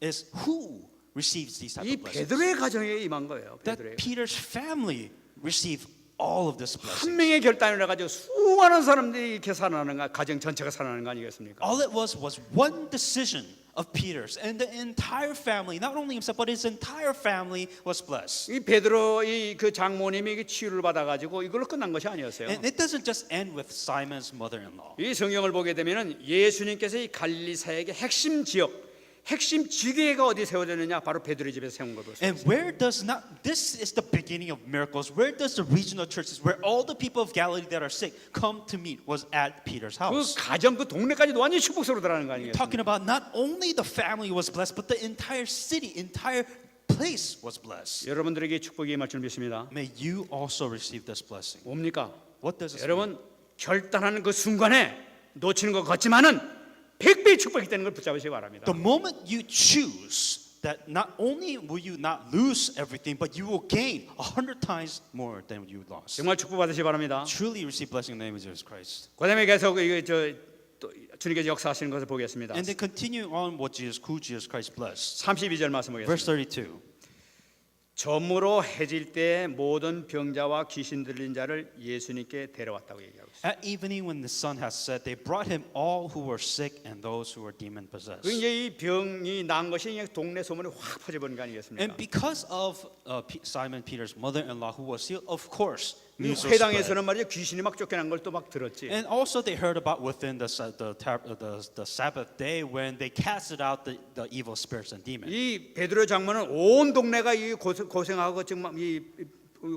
is who receives these type 이 of blessings? 베드로의 가정에 임한 거예요. That 베드로의. Peter's family received all of this 한 blessing. 명의 결단을 해가지고 수많은 사람들이 이렇게 살아나는 거, 가정 전체가 살아나는 거 아니겠습니까? All it was one decision of Peter's, and the entire family, not only himself, but his entire family was blessed. 이 베드로 그 장모님이 치유를 받아가지고 이걸로 끝난 것이 아니었어요. And it doesn't just end with Simon's mother-in-law. 이 성경을 보게 되면은 예수님께서 이 갈릴리 사역의 핵심 지역, 핵심 지교회가 어디 세워졌느냐? 바로 베드로의 집에서 세운 걸 볼 수 And 있어요. where does not this is the beginning of miracles. Where does the regional churches, where all the people of Galilee that are sick come to meet, was at Peter's 그 house. 가정, 그 동네까지도 완전히 축복으로 들어가는 거 아니겠습니까? Talking about not only the family was blessed, but the entire city, entire place was blessed. 여러분들에게 축복이 임할 줄 믿습니다. May you also receive this blessing. 뭡니까? What does this mean? 여러분 결단하는 그 순간에 놓치는 것 같지만은 100배의 축복이 되는 걸 붙잡으시기 바랍니다. The moment you choose that, not only will you not lose everything, but you will gain 100 times more than you lost. 정말 축복 받으시기 바랍니다. Truly receive blessing in the name of Jesus Christ. 그다음에 계속 또 주님께서 역사하시는 것을 보겠습니다. And then continue on what who Jesus Christ blessed. 32절 말씀 Verse 보겠습니다. 32. 저물어 해질 때 모든 병자와 귀신 들린 자를 예수님께 데려왔다고 얘기하고 있어요. At evening, when the sun has set, they brought him all who were sick and those who were demon possessed. 그 이제 이 병이 난 것이 그냥 동네 소문이 확 퍼져버린 거 아니겠습니까? And because of Simon Peter's mother-in-law who was healed, of course, 이 news was spread. 회당에서는 말이죠 귀신이 막 쫓겨난 걸 또 막 들었지. And also they heard about within the Sabbath day when they casted out the evil spirits and demons. 이 베드로 장모는 온 동네가 이 고생하고 지금 이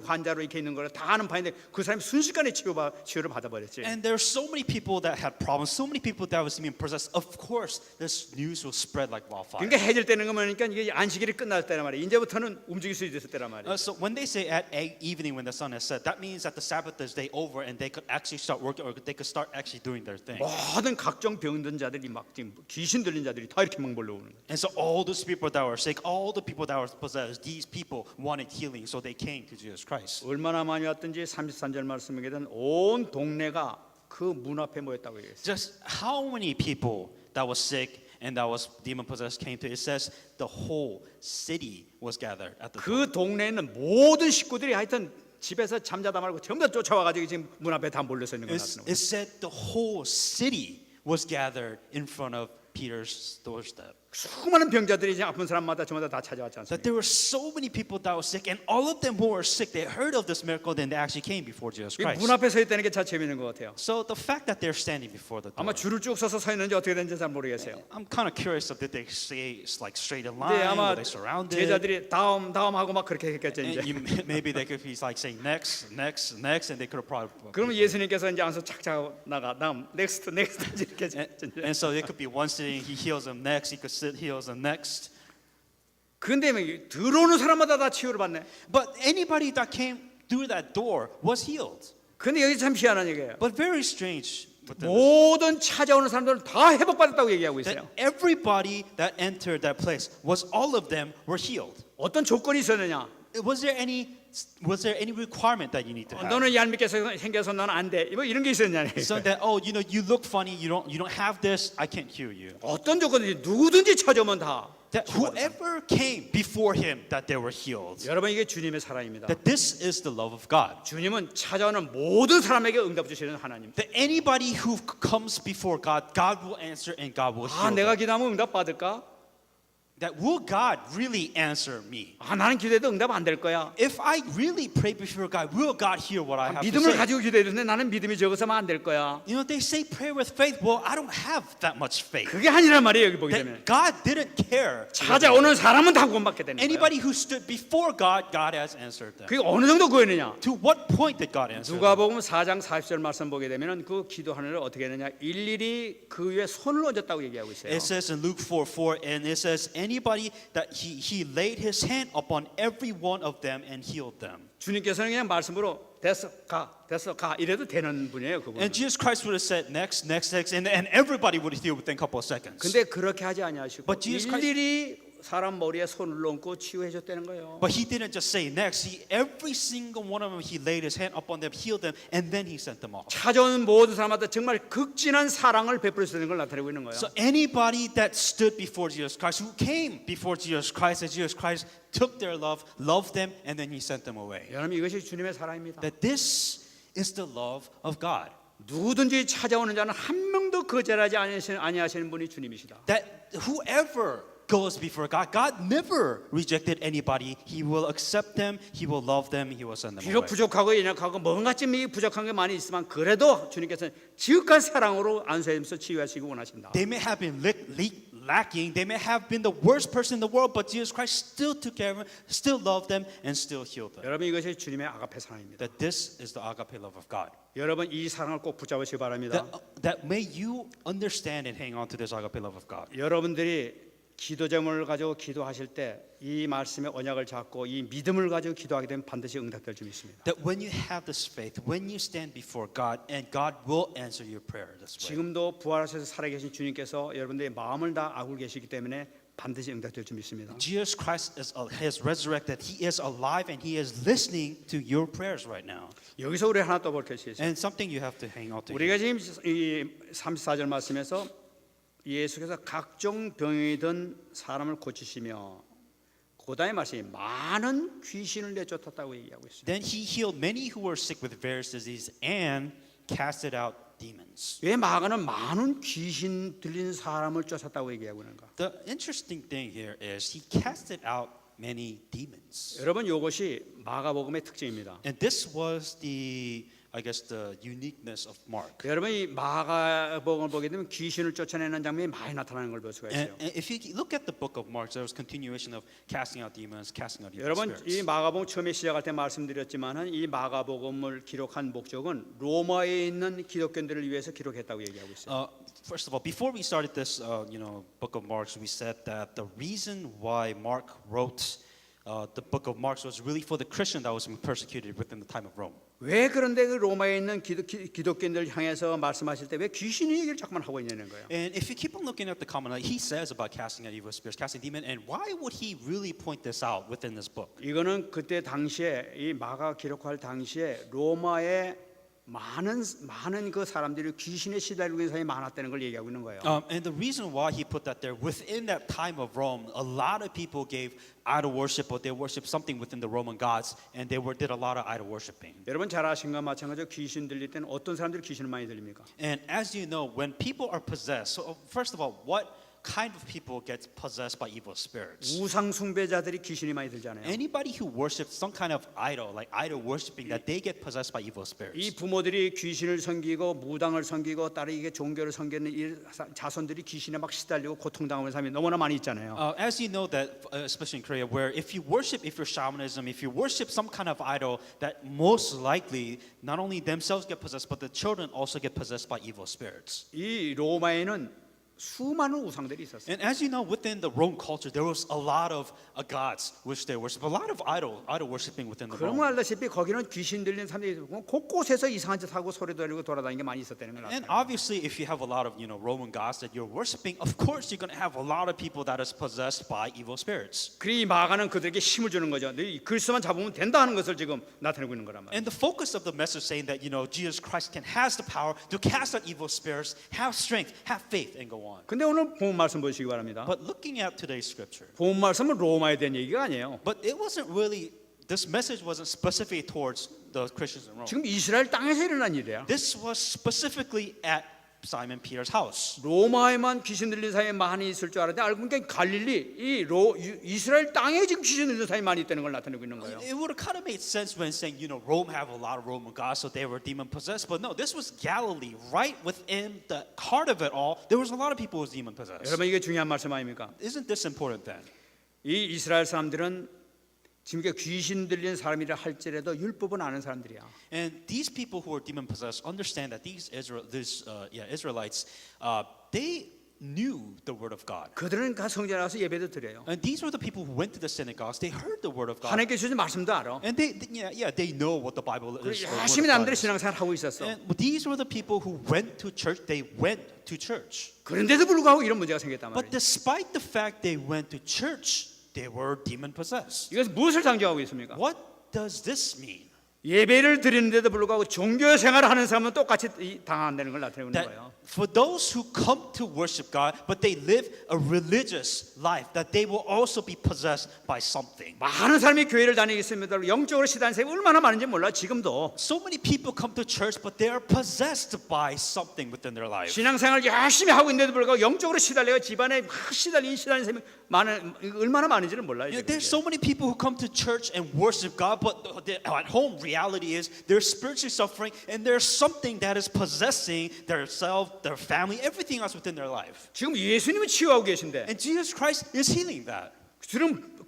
환자로 이렇게 있는 걸 다 아는 바인데 그 사람이 순식간에 치유를 받아버렸지. And there are so many people that had problems, so many people that was being possessed. Of course, this news will spread like wildfire. 그러니까 해질 때는 거 보니까 이게 안식일이 끝날 때란 말이에요. 이제부터는 움직일 수 있을 때란 말이에요. So when they say at evening when the sun has set, that means that the Sabbath is day over and they could actually start working or they could start actually doing their thing. 모든 각종 병든 자들이 막 지금 귀신 들린 자들이 다 이렇게 막 몰려오는 거예요. And so all those people that were sick, all the people that were possessed, these people wanted healing, so they came to Jesus Christ. 얼마나 많이 왔든지 33절 말씀에 보면 온 동네가 그 문 앞에 모였다고 얘기했어요. Just how many people that was sick and that was demon possessed came to? It says the whole city was gathered at the door. 그 동네에는 모든 식구들이 하여튼 집에서 잠자다 말고 전부 다 쫓아와가지고 지금 문 앞에 다 몰려서 있는 거 나타나는 It said the whole city was gathered in front of Peter's doorstep. 수많은 병자들이 이제 아픈 사람마다 저마다 다 찾아왔지 않습니까? That there were so many people that were sick, and all of them who were sick, they heard of this miracle, then they actually came before Jesus 이 Christ. 문 앞에 서 있다는 게 참 재미있는 것 같아요. So the fact that they're standing before the door, 아마 줄을 쭉 서서 서 있는지 어떻게 되는지 잘 모르겠어요. I'm kind of curious if did they stay like straight in 근데 line, 아마 were they surrounded? 제자들이 다음 하고 막 그렇게 했겠죠 And 이제. maybe they could be like saying next, next, next, and they could have probably. 그러면 예수님께서 이제 안서 착착 나가 다음 넥스트 이렇게 And so it could be one sitting, he heals them next, he could sit, heals them next. 근데 들어오는 사람마다 다 치유를 받네. But anybody that came through that door was healed. 근데 여기 참 희한한 얘기예요. But very strange with this, 모든 찾아오는 사람들은 다 회복받았다고 얘기하고 that 있어요. everybody that entered that place was all of them were healed. 어떤 조건이 있었느냐? Was there any requirement that you need to have? 너는 얄밉게 생겨서 너는 안 돼. 뭐 이런 게 있었냐? So that you look funny, you don't have this, I can't heal you. 어떤 조건이지 누구든지 찾아오면 다. That whoever came before him, that they were healed. 여러분 이게 주님의 사랑입니다. That this is the love of God. 주님은 찾아오는 모든 사람에게 응답 주시는 하나님. That anybody who comes before God, God will answer and God will 아 heal 내가 them. 기도하면 응답 받을까? That will God really answer me? 아 나는 기도해도 응답 안 될 거야. If I really pray before God, will God hear what I have to 믿음을 say? 가지고 기도해도 나는 믿음이 적어서만 안 될 거야. You know, they say pray with faith. Well, I don't have that much faith. 그게 아니란 말이에요 여기 보게 되면. That God didn't care. 찾아오는 사람은 다 구원받게 되는 거예요. Anybody who stood before God, God has answered them. 그게 어느 정도 구했느냐? To what point did God answer them? 누가복음 4장 40절 말씀 보게 되면은 그 기도하는 걸 어떻게 했느냐? 일일이 그 위에 손을 얹었다고 얘기하고 있어요. It says in Luke 4:4, and it says anybody that he laid his hand upon every one of them and healed them. 주님께서는 그냥 말씀으로 됐어 가 이래도 되는 분이에요 그분. And Jesus Christ would have said next, next, next, and everybody would have healed within a couple of seconds. 근데 그렇게 하지 아니하시고 But Jesus Christ- 일일이 사람 머리에 손을 얹고 치유해 줬다는 거예요. But he didn't just say next. Every single one of them, he laid his hand upon them, healed them, and then he sent them off. 찾아온 모든 사람한테 정말 극진한 사랑을 베풀었다는 걸 나타내고 있는 거예요. So anybody that stood before Jesus Christ, who came before Jesus Christ, and Jesus Christ took their love, loved them, and then he sent them away. 여러분 이것이 주님의 사랑입니다. That this is the love of God. 누구든지 찾아오는 자는 한 명도 거절하지 아니하시는 분이 주님이시다. That whoever goes before God, God never rejected anybody. He will accept them, He will love them, He will send them 비록 away. 부족하고 연약하고 뭔가 좀 부족한 게 많이 있지만 그래도 주님께서는 지극한 사랑으로 안수하면서 치유하시기 원하신다. They may have been lacking, they may have been the worst person in the world, but Jesus Christ still took care of them, still loved them, and still healed them. 여러분 이것이 주님의 아가페 사랑입니다. That this is the agape love of God. 여러분 이 사랑을 꼭 붙잡으시기 바랍니다. That may you understand and hang on to this agape love of God. 여러분들이 기도 제목을 가지고 기도하실 때 이 말씀의 언약을 잡고 이 믿음을 가지고 기도하게 되면 반드시 응답될 줄 믿습니다. That when you have this faith, when you stand before God, and God will answer your prayer this way. 지금도 부활하셔서 살아계신 주님께서 여러분들의 마음을 다 알고 계시기 때문에 반드시 응답될 줄 믿습니다. Jesus Christ has resurrected. He is alive and He is listening to your prayers right now. 여기서 우리 하나 또 볼 것이 있어요. And something you have to hang on to. 우리가 지금 이 34절 말씀에서 예수께서 각종 병이 든 사람을 고치시며 그다음에 말씀이 많은 귀신을 내쫓았다고 얘기하고 있어요. Then He healed many who were sick with various diseases and casted out demons. 왜 마가는 많은 귀신 들린 사람을 쫓았다고 얘기하고 있는가? The interesting thing here is He casted out many demons. 여러분 이것이 마가복음의 특징입니다. And this was I guess the uniqueness of Mark. 여러분 이 마가복음을 보게 되면 귀신을 쫓아내는 장면이 많이 나타나는 걸 볼 수가 있어요. And if you look at the book of Mark, there was continuation of casting out demons, casting out evil 여러분 이 spirits. 마가복음 처음에 시작할 때 말씀드렸지만은 이 마가복음을 기록한 목적은 로마에 있는 기독교인들을 위해서 기록했다고 얘기하고 있어요. First of all, before we started this, book of Mark, we said that the reason why Mark wrote the book of Mark was really for the Christian that was being persecuted within the time of Rome. 왜 그런데 그 로마에 있는 기독교인들 향해서 말씀하실 때 왜 귀신의 얘기를 자꾸만 하고 있냐는 거예요. And if you keep on looking at the comment, he says about casting out evil spirits, casting demon, and why would he really point this out within this book? 이거는 그때 당시에 이 마가 기록할 당시에 로마에 많은 그 사람들이 귀신에 시달리고 있는 사람이 많았다는 걸 얘기하고 있는 거예요. And the reason why he put that there, within that time of Rome, a lot of people gave idol worship, or they worshiped something within the Roman gods, and they did a lot of idol worshiping. 여러분 잘 아신 것과 마찬가지로 귀신 들릴 때는 어떤 사람들이 귀신을 많이 들립니까? And as you know, when people are possessed, so first of all, what kind of people get possessed by evil spirits? 우상 숭배자들이 귀신이 많이 들잖아요. Anybody who worships some kind of idol, like idol worshiping, that they get possessed by evil 이 spirits. 부모들이 귀신을 섬기고 무당을 섬기고 딸에게 종교를 섬기는 이 자손들이 귀신에 막 시달리고 고통당하는 사람이 너무나 많이 있잖아요. As you know that, especially in Korea, where if you're shamanism, if you worship some kind of idol, that most likely not only themselves get possessed, but the children also get possessed by evil spirits. 이 로마에는 수많은 우상들이 있었어요. And as you know, within the Rome culture, there was a lot of gods which they worship, a lot of idol worshiping within the 그런 Rome. 거 알다시피 거기는 귀신 들린 사람들이 있고 곳곳에서 이상한 짓 하고 소리 지르고 돌아다니는 게 많이 있었다는 걸 And 알아요. obviously, if you have a lot of Roman gods that you're worshiping, of course you're going to have a lot of people that is possessed by evil spirits. 그리 마가는 그들에게 힘을 주는 거죠. 너희 그리스도만 잡으면 된다 하는 것을 지금 나타내고 있는 거란 말이에요. And the focus of the message saying that Jesus Christ has the power to cast out evil spirits, have strength, have faith, and go on. 근데 오늘 본 말씀 보시기 바랍니다. But looking at today's scripture, 본 말씀은 로마에 대한 얘기가 아니에요. but it wasn't really. This message wasn't specifically towards the Christians in Rome. 지금 이스라엘 땅에서 일어난 일이야. This was specifically at Simon Peter's house. 로마에만 귀신 들린 사람이 많이 있을 줄 알았는데 알고 보니까 갈릴리 이스라엘 땅에 지금 귀신 들린 사람이 많이 있다는 걸 나타내고 있는 거예요. It would have kind of made sense when saying, Rome have a lot of Roman gods, so they were demon possessed. But no, this was Galilee, right within the heart of it all. There was a lot of people who was demon possessed. 여러분 이게 중요한 말씀 아닙니까? Isn't this important then? 이 이스라엘 사람들은 지금 귀신 들린 사람이라 할지라도 율법은 아는 사람들이야. And these people who are demon possessed understand that these Israelites, they knew the word of God. 그들은 가 성전에 가서 예배도 드려요. And these were the people who went to the synagogues. They heard the word of God. 하나님께 주신 말씀도 알아. And they know what the Bible is. 열심히 남들의 신앙생활 하고 있었어. And these were the people who went to church. They went to church. 그런데도 불구하고 이런 문제가 생겼단 But 말이야. despite the fact they went to church, they were demon possessed. 이것은 무엇을 상징하고 있습니까? What does this mean? 예배를 드리는데도 불구하고 종교 생활을 하는 사람은 똑같이 당한다는 걸 나타내고 있는 That 거예요. for those who come to worship God, but they live a religious life, that they will also be possessed by something. 많은 사람이 교회를 다니겠습니다. 영적으로 시달리는 사람이 얼마나 많은지 몰라 지금도. So many people come to church, but they are possessed by something within their life. 신앙생활 열심히 하고 있는데도 불구하고 영적으로 시달려 집안에 시달리는 사람이 얼마나 많은지를 몰라요. 지금. There's so many people who come to church and worship God, but at home reality is they're spiritually suffering, and there's something that is possessing their self, their family, everything else within their life. 지금 예수님은 치유하고 계신데 And Jesus Christ is healing that.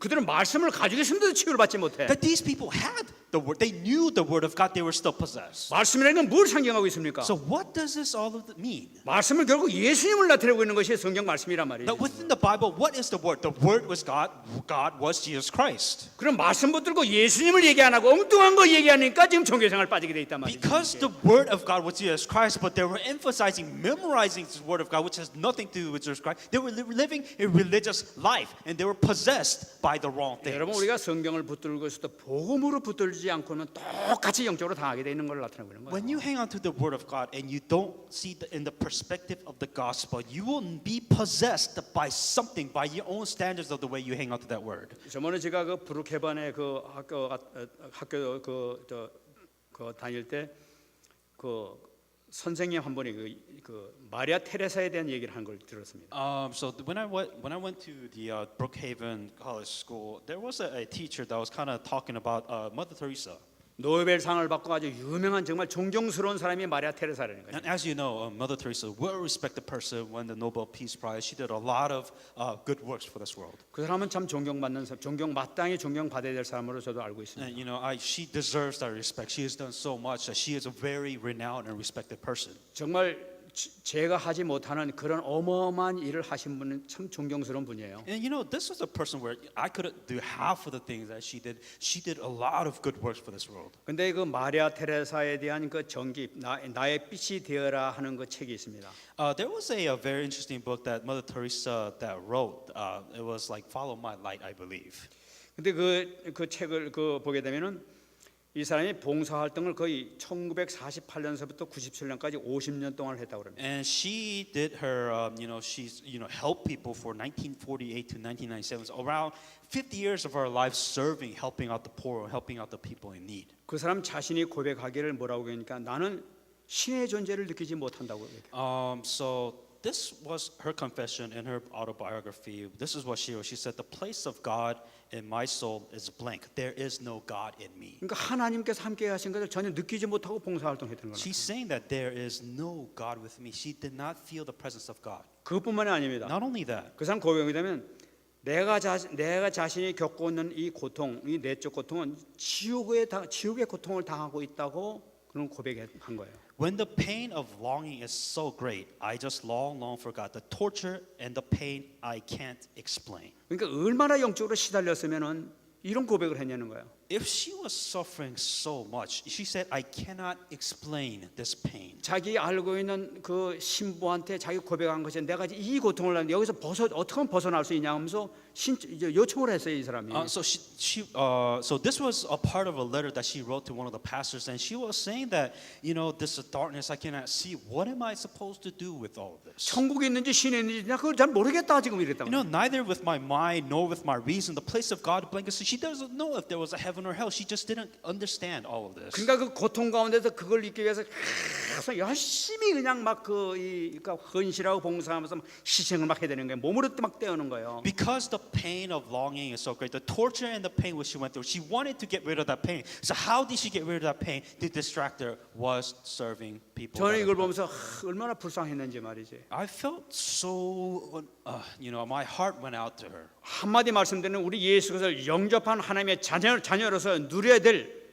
그들은 말씀을 가지고 있는데도 치유를 받지 못해. That these people had the word, they knew the word of God, they were still possessed. 말씀이라는 건 뭘 상징하고 있습니까? So what does this all mean? 말씀을 결국 예수님을 나타내고 있는 것이 성경 말씀이란 말이에요. That within the Bible, what is the word? The word was God. God was Jesus Christ. 그럼 말씀 붙들고 예수님을 얘기 안 하고 엉뚱한 거 얘기하니까 지금 종교생활 빠지게 돼 있단 말이에요. Because the word of God was Jesus Christ, but they were emphasizing, memorizing the word of God, which has nothing to do with Jesus Christ. They were living a religious life, and they were possessed by the wrong things. 여러분 우리가 성경을 붙들고 있어도 복음으로 붙들지 않고는 똑같이 영적으로 당하게 돼 있는 걸 나타내고 있는 거예요. When you hang on to the word of God and you don't see in the perspective of the gospel, you will be possessed by something, by your own standards of the way you hang on to that word. 저번에 제가 그 브룩헤번에 그 학교 다닐 때 그 선생님 한 분이 그 마리아 테레사에 대한 얘기를 한 걸 들었습니다. So when I went to the Brookhaven College School, there was a teacher that was kind of talking about Mother Teresa. 노벨상을 받고 아주 유명한 정말 존경스러운 사람이 마리아 테레사라는 거예요. And as you know, Mother Teresa, well-respected person, won the Nobel Peace Prize. She did a lot of good works for this world. 그 사람은 참 존경받는 사람, 마땅히 존경받아야 될 사람으로 저도 알고 있습니다. And she deserves that respect. She has done so much that she is a very renowned and respected person. 정말 제가 하지 못하는 그런 어마어마한 일을 하신 분은 참 존경스러운 분이에요. And this was a person where I couldn't do half of the things that she did. She did a lot of good works for this world. 근데 그 마리아 테레사에 대한 그 전기 나의 빛이 되어라 하는 그 책이 있습니다. There was a very interesting book that Mother Teresa that wrote. It was like Follow My Light, I believe. 근데 그 책을 보게 되면은 이 사람이 봉사 활동을 거의 1948년서부터 97년까지 50년 동안 했다고 합니다. And she did her, she's helped people for 1948 to 1997, so around 50 years of her life serving, helping out the poor, helping out the people in need. 그 사람 자신이 고백하기를 뭐라고 하니까 나는 신의 존재를 느끼지 못한다고 얘기해요. So this was her confession in her autobiography. This is what she wrote. She said, "The place of God in my soul is blank. There is no God in me." 그러니까 하나님께서 함께 하신 것을 전혀 느끼지 못하고 봉사활동했던 거예요. She's saying that there is no God with me. She did not feel the presence of God. 그것뿐만이 아닙니다. Not only that, 그 사람 고백이 되면 내가 자신이 겪고 있는 이 고통, 이 내적 고통은 지옥의 고통을 당하고 있다고 그런 고백한 거예요. when the pain of longing is so great, I just long for God. The torture and the pain I can't explain. 그러니까 얼마나 영적으로 시달렸으면은 이런 고백을 했냐는 거예요. If she was suffering so much, she said, "I cannot explain this pain." 자기 알고 있는 그 신부한테 자기 고백한 것이 내가 이 고통을 하는데 여기서 어떻게 하면 벗어날 수 있냐 하면서 이제 요청을 했어요, 이 사람이. So this was a part of a letter that she wrote to one of the pastors, and she was saying that, this darkness I cannot see. What am I supposed to do with all of this? 천국이 있는지 신이 있는지 나 그걸 잘 모르겠다 지금 이랬다고. Neither with my mind nor with my reason, the place of God blanket. So she doesn't know if there was a heaven or hell. She just didn't understand all of this. 그러니까 그 고통 가운데서 그걸 잊기 위해서 계속 열심히 그냥 막 그러니까 헌신하고 봉사하면서 막 희생을 막 해야 되는 거예요. 몸으로 막 떼어는 거예요. Because the pain of longing is so great, the torture and the pain which she went through, she wanted to get rid of that pain. So how did she get rid of that pain? The distractor was serving people. 저는 이걸 보면서 얼마나 불쌍했는지 말이지. I felt so, my heart went out to her. 한마디 말씀드리면 우리 예수 그리스도를 영접한 하나님의 자녀로서 누려야 될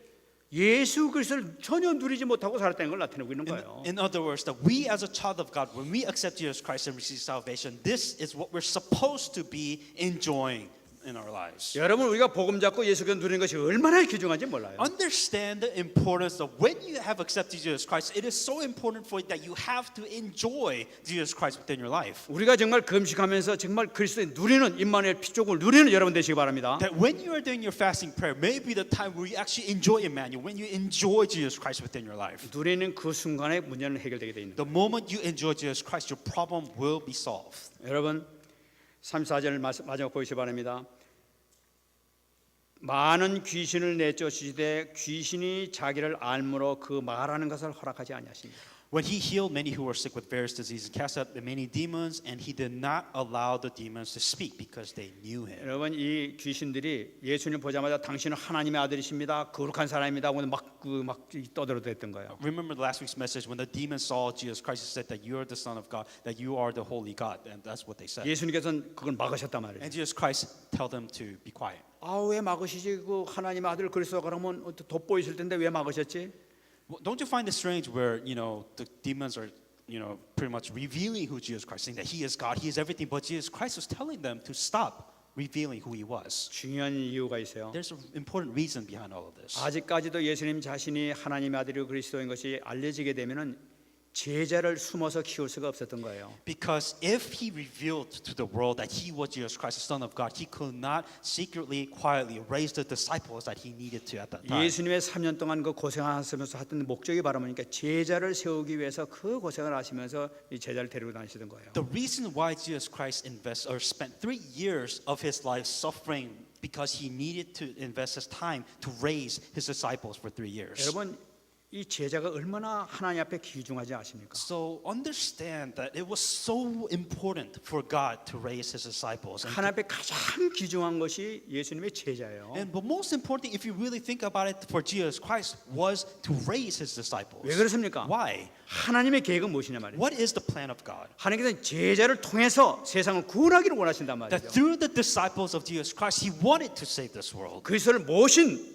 예수 그리스도를 전혀 누리지 못하고 살았다는 걸 나타내고 있는 거예요. In other words, that we as a child of God, when we accept Jesus Christ and receive salvation, this is what we're supposed to be enjoying in our lives. 여러분 우리가 복음 잡고 예수 그리스도 누리는 것이 얼마나 귀중한지 몰라요. Understand the importance of when you have accepted Jesus Christ, it is so important for you that you have to enjoy Jesus Christ within your life. 우리가 정말 금식하면서 정말 그리스도의 누리는 임마누엘 피조국을 누리는 여러분 되시기 바랍니다. That when you are doing your fasting prayer, may be the time where you actually enjoy Emmanuel, when you enjoy Jesus Christ within your life. 누리는 그 순간에 문제는 해결되게 돼 있는. The moment you enjoy Jesus Christ, your problem will be solved. 여러분 34절 마지막 보시기 바랍니다. 많은 귀신을 내쫓으시되 귀신이 자기를 알므로 그 말하는 것을 허락하지 아니하십니다. When he healed many who were sick with various diseases, cast out many demons, and he did not allow the demons to speak because they knew him. 여러분 이 귀신들이 예수님 보자마자 당신은 하나님의 아들이십니다. 거룩한 사람입니다. 하고 막 떠들어댔던 거예요. Remember last week's message when the demons saw Jesus Christ, said that you are the Son of God, that you are the Holy God, and that's what they said. 예수님께서는 그걸 막으셨단 말이에요. And Jesus Christ tell them to be quiet. 왜 막으시지? 그 하나님의 아들 그리스도 그러면 돋보이실 텐데 왜 막으셨지? Don't you find it strange where the demons are pretty much revealing who Jesus Christ, saying that He is God, He is everything, but Jesus Christ was telling them to stop revealing who He was. 중요한 이유가 있어요. There's an important reason behind all of this. 아직까지도 예수님 자신이 하나님의 아들이고 그리스도인 것이 알려지게 되면은 제자를 숨어서 키울 수가 없었던 거예요. Because if he revealed to the world that he was Jesus Christ, the Son of God, he could not secretly, quietly raise the disciples that he needed to at that time. 예수님의 3년 동안 그 고생하시면서 했던 목적이 바로 뭐니까 제자를 세우기 위해서 그 고생을 하시면서 이 제자를 데리고 다니시던 거예요. The reason why Jesus Christ spent 3 years of his life suffering because he needed to invest his time to raise his disciples for 3 years. 여러분 이 제자가 얼마나 하나님 앞에 귀중하지 아십니까? So understand that it was so important for God to raise his disciples. 하나님 앞에 가장 귀중한 것이 예수님의 제자예요. But most important, if you really think about it, for Jesus Christ was to raise his disciples. 왜 그렇습니까? Why? 하나님의 계획은 무엇이냐 말이에요. What is the plan of God? 하나님께서는 제자를 통해서 세상을 구원하기를 원하신단 That 말이죠. through the disciples of Jesus Christ, He wanted to save this world. 그리스도를 모신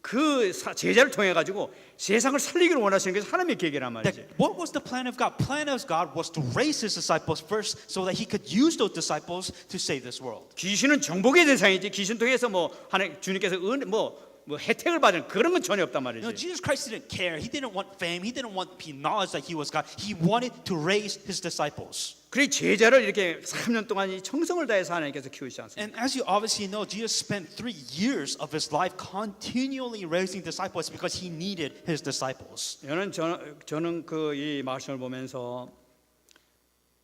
그 제자를 통해 가지고 세상을 살리기를 원하시는 게 하나님의 계획이란 말이지. That what was the plan of God? Plan of God was to raise His disciples first, so that He could use those disciples to save this world. 귀신은 정복의 대상이지. 귀신 통해서 하나님 주님께서 혜택을 받는 그런 건 전혀 없단 말이지. Jesus Christ didn't care. He didn't want fame. He didn't want knowledge that He was God. He wanted to raise His disciples. 그래 제자를 이렇게 3년 동안 이 정성을 다해서 하나님께서 키우시지 않습니까? And as you obviously know, Jesus spent 3 years of His life continually raising disciples because He needed His disciples. 저는 그 이 말씀을 보면서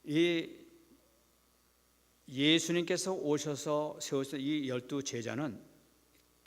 이 예수님께서 오셔서 세우신 이 12 제자는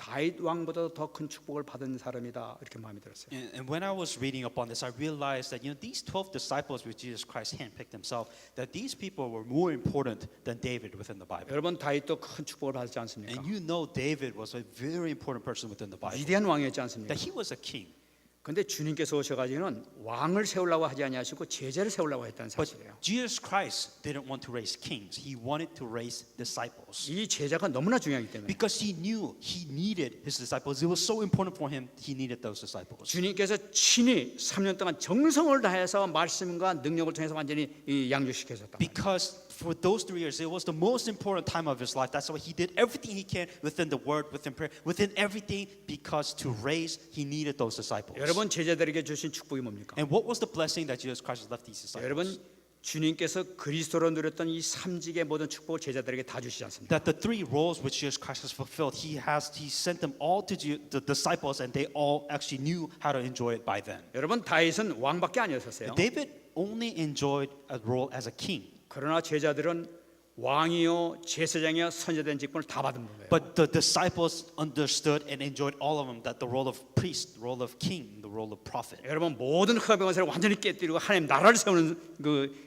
다윗 왕보다 더 큰 축복을 받은 사람이다 이렇게 마음이 들었어요. And when I was reading upon this, I realized that these 12 disciples which Jesus Christ handpicked himself, that these people were more important than David within the Bible. 여러분 다윗도 큰 축복을 받지 않습니까? And David was a very important person within the Bible. 위대한 왕이었지 않습니까? That he was a king. 근데 주님께서 오셔가지고는 왕을 세우려고 하지 아니하시고 제자를 세우려고 했다는 But 사실이에요. Jesus Christ didn't want to raise kings. He wanted to raise disciples. 이 제자가 너무나 중요하기 때문에 Because he knew he needed his disciples. It was so important for him. He needed those disciples. 주님께서 친히 3년 동안 정성을 다해서 말씀과 능력을 통해서 완전히 양육시켜줬다. Because for those 3 years, it was the most important time of his life. That's why he did everything he can within the word, within prayer, within everything, because to raise, he needed those disciples. 여러분 제자들에게 주신 축복이 뭡니까? And what was the blessing that Jesus Christ left these disciples? 여러분 주님께서 그리스도로 누렸던 이 삼직의 모든 축복을 제자들에게 다 주시지 않습니까? That the 3 roles which Jesus Christ has fulfilled, he sent them all to the disciples, and they all actually knew how to enjoy it by then. 여러분 다윗은 왕밖에 아니었었어요. David only enjoyed a role as a king. 그러나 제자들은 왕이요 제사장이요 선지자된 직분을 다 받은 거예요. But the disciples understood and enjoyed all of them, that the role of priest, the role of king, the role of prophet. 여러분 모든 흑암병원세를 완전히 깨뜨리고 하나님 나라를 세우는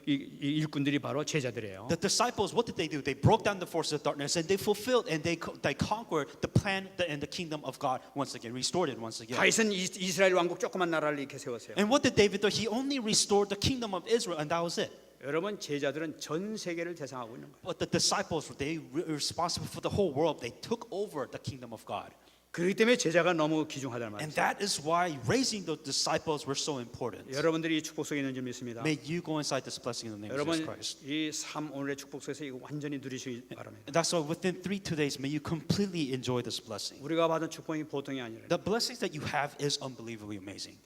이 일꾼들이 바로 제자들이에요. The disciples, what did they do? They broke down the forces of darkness and they fulfilled and they conquered the plan and the kingdom of God once again, restored it once again. 다윗은 이스라엘 왕국 조그만 나라를 이렇게 세웠어요. And what did David do? He only restored the kingdom of Israel, and that was it. 여러분 제자들은 전 세계를 대상하고 있는 거예요. But the disciples, they were responsible for the whole world. They took over the kingdom of God. 그렇기 때문에 제자가 너무 귀중하다는 And 말이죠. that is why raising the disciples were so important. 여러분들이 이 축복 속에 있는 줄 믿습니다. May you go inside this blessing in the name of 여러분 Jesus Christ. 이 삶 오늘의 축복 속에서 이거 완전히 누리시기 바랍니다. And that's why within 3 days, may you completely enjoy this blessing. 우리가 받은 축복이 보통이 아니라. The blessings that you have is unbelievably amazing.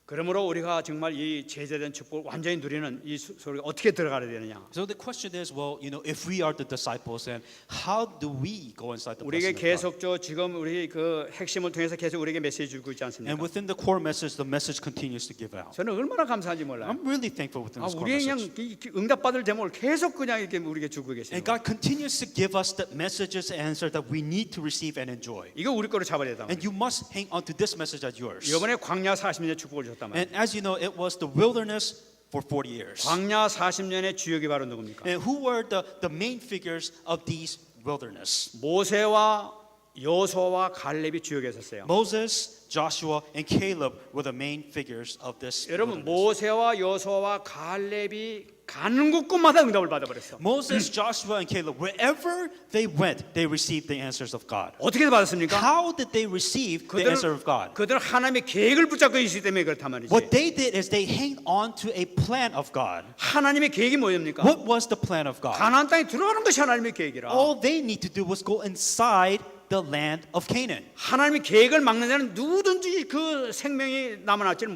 그러므로 우리가 정말 이 제자된 축복을 완전히 누리는 이 소리가 어떻게 들어가야 되느냐? So the question is, well, if we are the disciples, then how do we go inside the 우리에게 blessing of God? 계속적으로 지금 우리 그 핵심을 통해서 계속 우리에게 메시지 주고 있지 않습니까? And within the core message, the message continues to give out. 저는 얼마나 감사한지 몰라요. I'm really thankful within this core 우리 그냥 message. 응답받을 제목을 계속 그냥 이렇게 우리에게 주고 계시는 And 거예요. God continues to give us the messages and answers that we need to receive and enjoy. 이거 우리 거로 잡아야 된다. And you must hang on to this message as yours. 이번에 광야 40년의 축복을 줬단 말이에요. And as you know, it was the wilderness for 40 years. 광야 40년의 주역이 바로 누굽니까? And who were the main figures of these wilderness? 모세와 여호수아와 갈렙이 주역에 섰어요. Moses, Joshua, and Caleb were the main figures of this 여러분 wilderness. 모세와 여호수아와 갈렙이 가는 곳곳마다 응답을 받아버렸어. Moses, Joshua, and Caleb, wherever they went, they received the answers of God. 어떻게 받았습니까? How did they receive the answer of God? 그들은 하나님의 계획을 붙잡고 있기 때문에 그렇단 말이지. What they did is they hang on to a plan of God. 하나님의 계획이 뭐입니까? What was the plan of God? 가나안 땅에 들어가는 것이 하나님의 계획이라. All they need to do was go inside the land of Canaan. 하나님의 계획을 막는 자는 누구든지 그 생명이 남질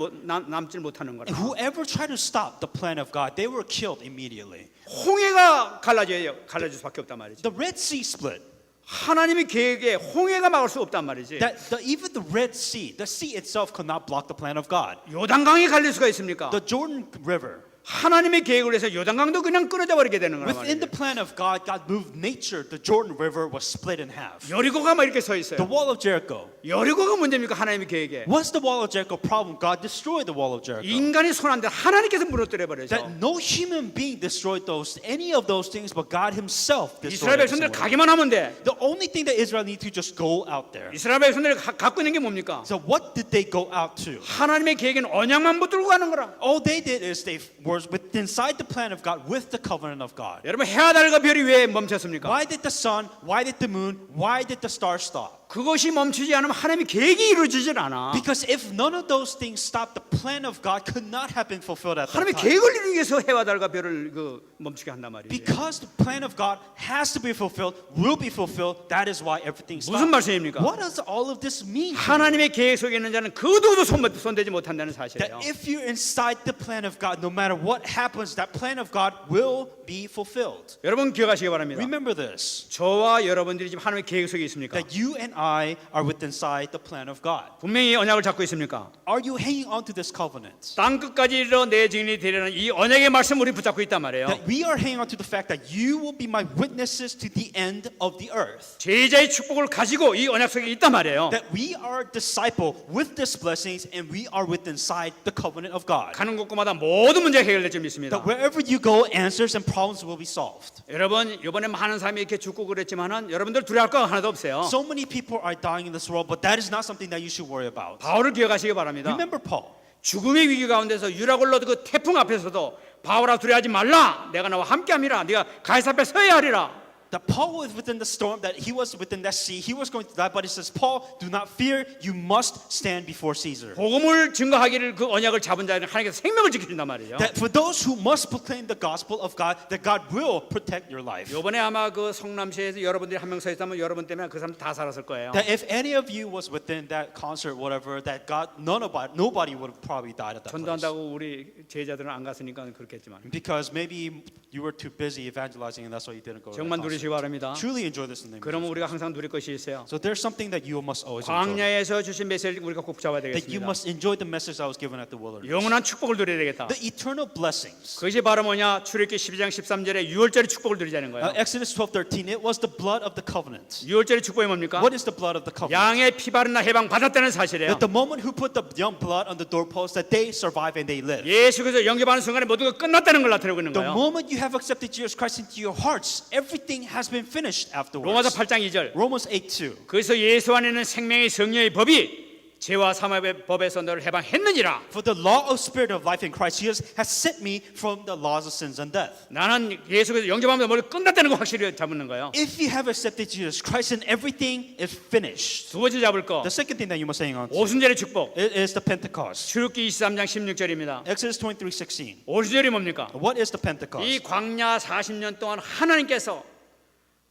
못하는 거라. And whoever tried to stop the plan of God, they were killed immediately. 홍해가 갈라질 수밖에 없단 말이지. The Red Sea split. 하나님의 계획에 홍해가 막을 수 없단 말이지. Even the Red Sea, the sea itself could not block the plan of God. 요단강이 갈릴 수가 있습니까? The Jordan River. 하나님의 계획을 해서 요단강도 그냥 끊어져 버리게 되는 거란 Within the 말이에요. plan of God, God moved nature. The Jordan River was split in half. 여리고가 막 이렇게 서 The 있어요. wall of Jericho. 여리고가 문제입니까? 하나님의 계획에. What's the wall of Jericho problem? God destroyed the wall of Jericho. 인간이 손 안 대 하나님께서 무너뜨려 버려서 That no human being destroyed any of those things, but God Himself 이스라엘 destroyed 백성들 them. 가기만 하면 돼. The only thing that Israel need to just go out there. 이스라엘 백성들이 갖고 있는 게 뭡니까? So what did they go out to? 하나님의 계획에는 언약만 붙들고 가는 거라. All they did is they were inside the plan of God with the covenant of God. 여러분 해와 달과 별이 왜 멈췄습니까? Why did the sun? Why did the moon? Why did the stars stop? 그것이 멈추지 않으면 하나님의 계획이 이루어지질 않아. Because if none of those things stopped, the plan of God could not have been fulfilled at that 하나님의 time. 계획을 이루기 위해서 해와 달과 별을 멈추게 한단 말이지. Because the plan of God has to be fulfilled, will be fulfilled. That is why everything stopped. 무슨 말씀입니까? What does all of this mean? 하나님의 계획 속에 있는 자는 그 누구도 손대지 못한다는 That 사실이에요. if you're inside the plan of God, no matter what happens, that plan of God will be fulfilled. 여러분 기억하시기 바랍니다. Remember this, 저와 여러분들이 지금 하나님의 계획 속에 있습니까? that you and I are within inside the plan of God. 분명히 언약을 잡고 있습니까? Are you hanging on to this covenant? 땅 끝까지 이르러 내 증인이 되려는 이 언약의 말씀 우리 붙잡고 있단 말이에요. That we are hanging on to the fact that you will be my witnesses to the end of the earth. 제자의 축복을 가지고 이 언약 속에 있단 말이에요. That we are a disciple with these blessings and we are within inside the covenant of God. 가는 곳마다 모든 문제가 해결될 줄 믿습니다. That wherever you go, answers and problems will be solved. 여러분 이번에 많은 사람이 이렇게 죽고 그랬지만은 여러분들 두려워할 거 하나도 없어요. So many people are dying in this world, but that is not something that you should worry about. 바울을 기억하시기 바랍니다. Remember Paul. 죽음의 위기 가운데서 유라굴로 그 태풍 앞에서도 바울아 두려워하지 말라. 내가 나와 함께함이라. 네가 가이사 앞에 서야 하리라. That Paul was within the storm, that he was within that sea, he was going to die, but he says, Paul, do not fear, you must stand before Caesar. 복음을 증거하기를 그 언약을 잡은 자는 하나님께서 생명을 지키신단 말이에요. That for those who must proclaim the gospel of God, that God will protect your life. 이번에 아마 그 성남시에서 여러분들이 한 명 서 있다면 여러분 때문에 그 사람 다 살았을 거예요. That if any of you was within that concert, whatever, that God, nobody would have probably died at that place. 전도한다고 우리 제자들은 안 갔으니까 그렇겠지만 Because maybe you were too busy evangelizing and that's why you didn't go to that 정말 concert. 누리시기 바랍니다. Truly enjoy this in the name of 그러면 Jesus. 우리가 항상 누릴 것이 있어요. So there's something that you must always enjoy. 광야에서 주신 메시지를 우리가 꼭 잡아야 That you 되겠습니다. must enjoy the message that was given at the wilderness. 영원한 축복을 누려야 되겠다. The eternal blessings. 그것이 바로 뭐냐? 출애굽기 12장 13절에 유월절의 축복을 누리자는 거예요. Exodus 12:13. It was the blood of the covenant. 유월절의 축복이 뭡니까? What is the blood of the covenant? 양의 피 바른 날 해방 받았다는 사실이에요. That the moment who put the young blood on the doorpost, that they survive and they live. 예수께서 영접하는 순간에 모두가 끝났다는 걸 나타내고 있는 The 거예요. moment you have accepted Jesus Christ into your hearts, everything has been finished afterwards. 로마서 8장 2절. Romans 8:2. 그래서 예수 안에는 생명의 성령의 법이 죄와 사망의 법에서 너를 해방했느니라. For the law of spirit of life in Christ Jesus has set me from the laws of sins and death. 나는 예수께서 영접하면서 뭘 끝났다는 거 확실히 잡는 거예요. If you have accepted Jesus Christ, then everything is finished. 두 번째 잡을 거 The second thing that you must hang on to 오순절의 축복. is the Pentecost. 출애굽기 23장 16절입니다. Exodus 23:16. 오순절이 뭡니까? What is the Pentecost? 이 광야 40년 동안 하나님께서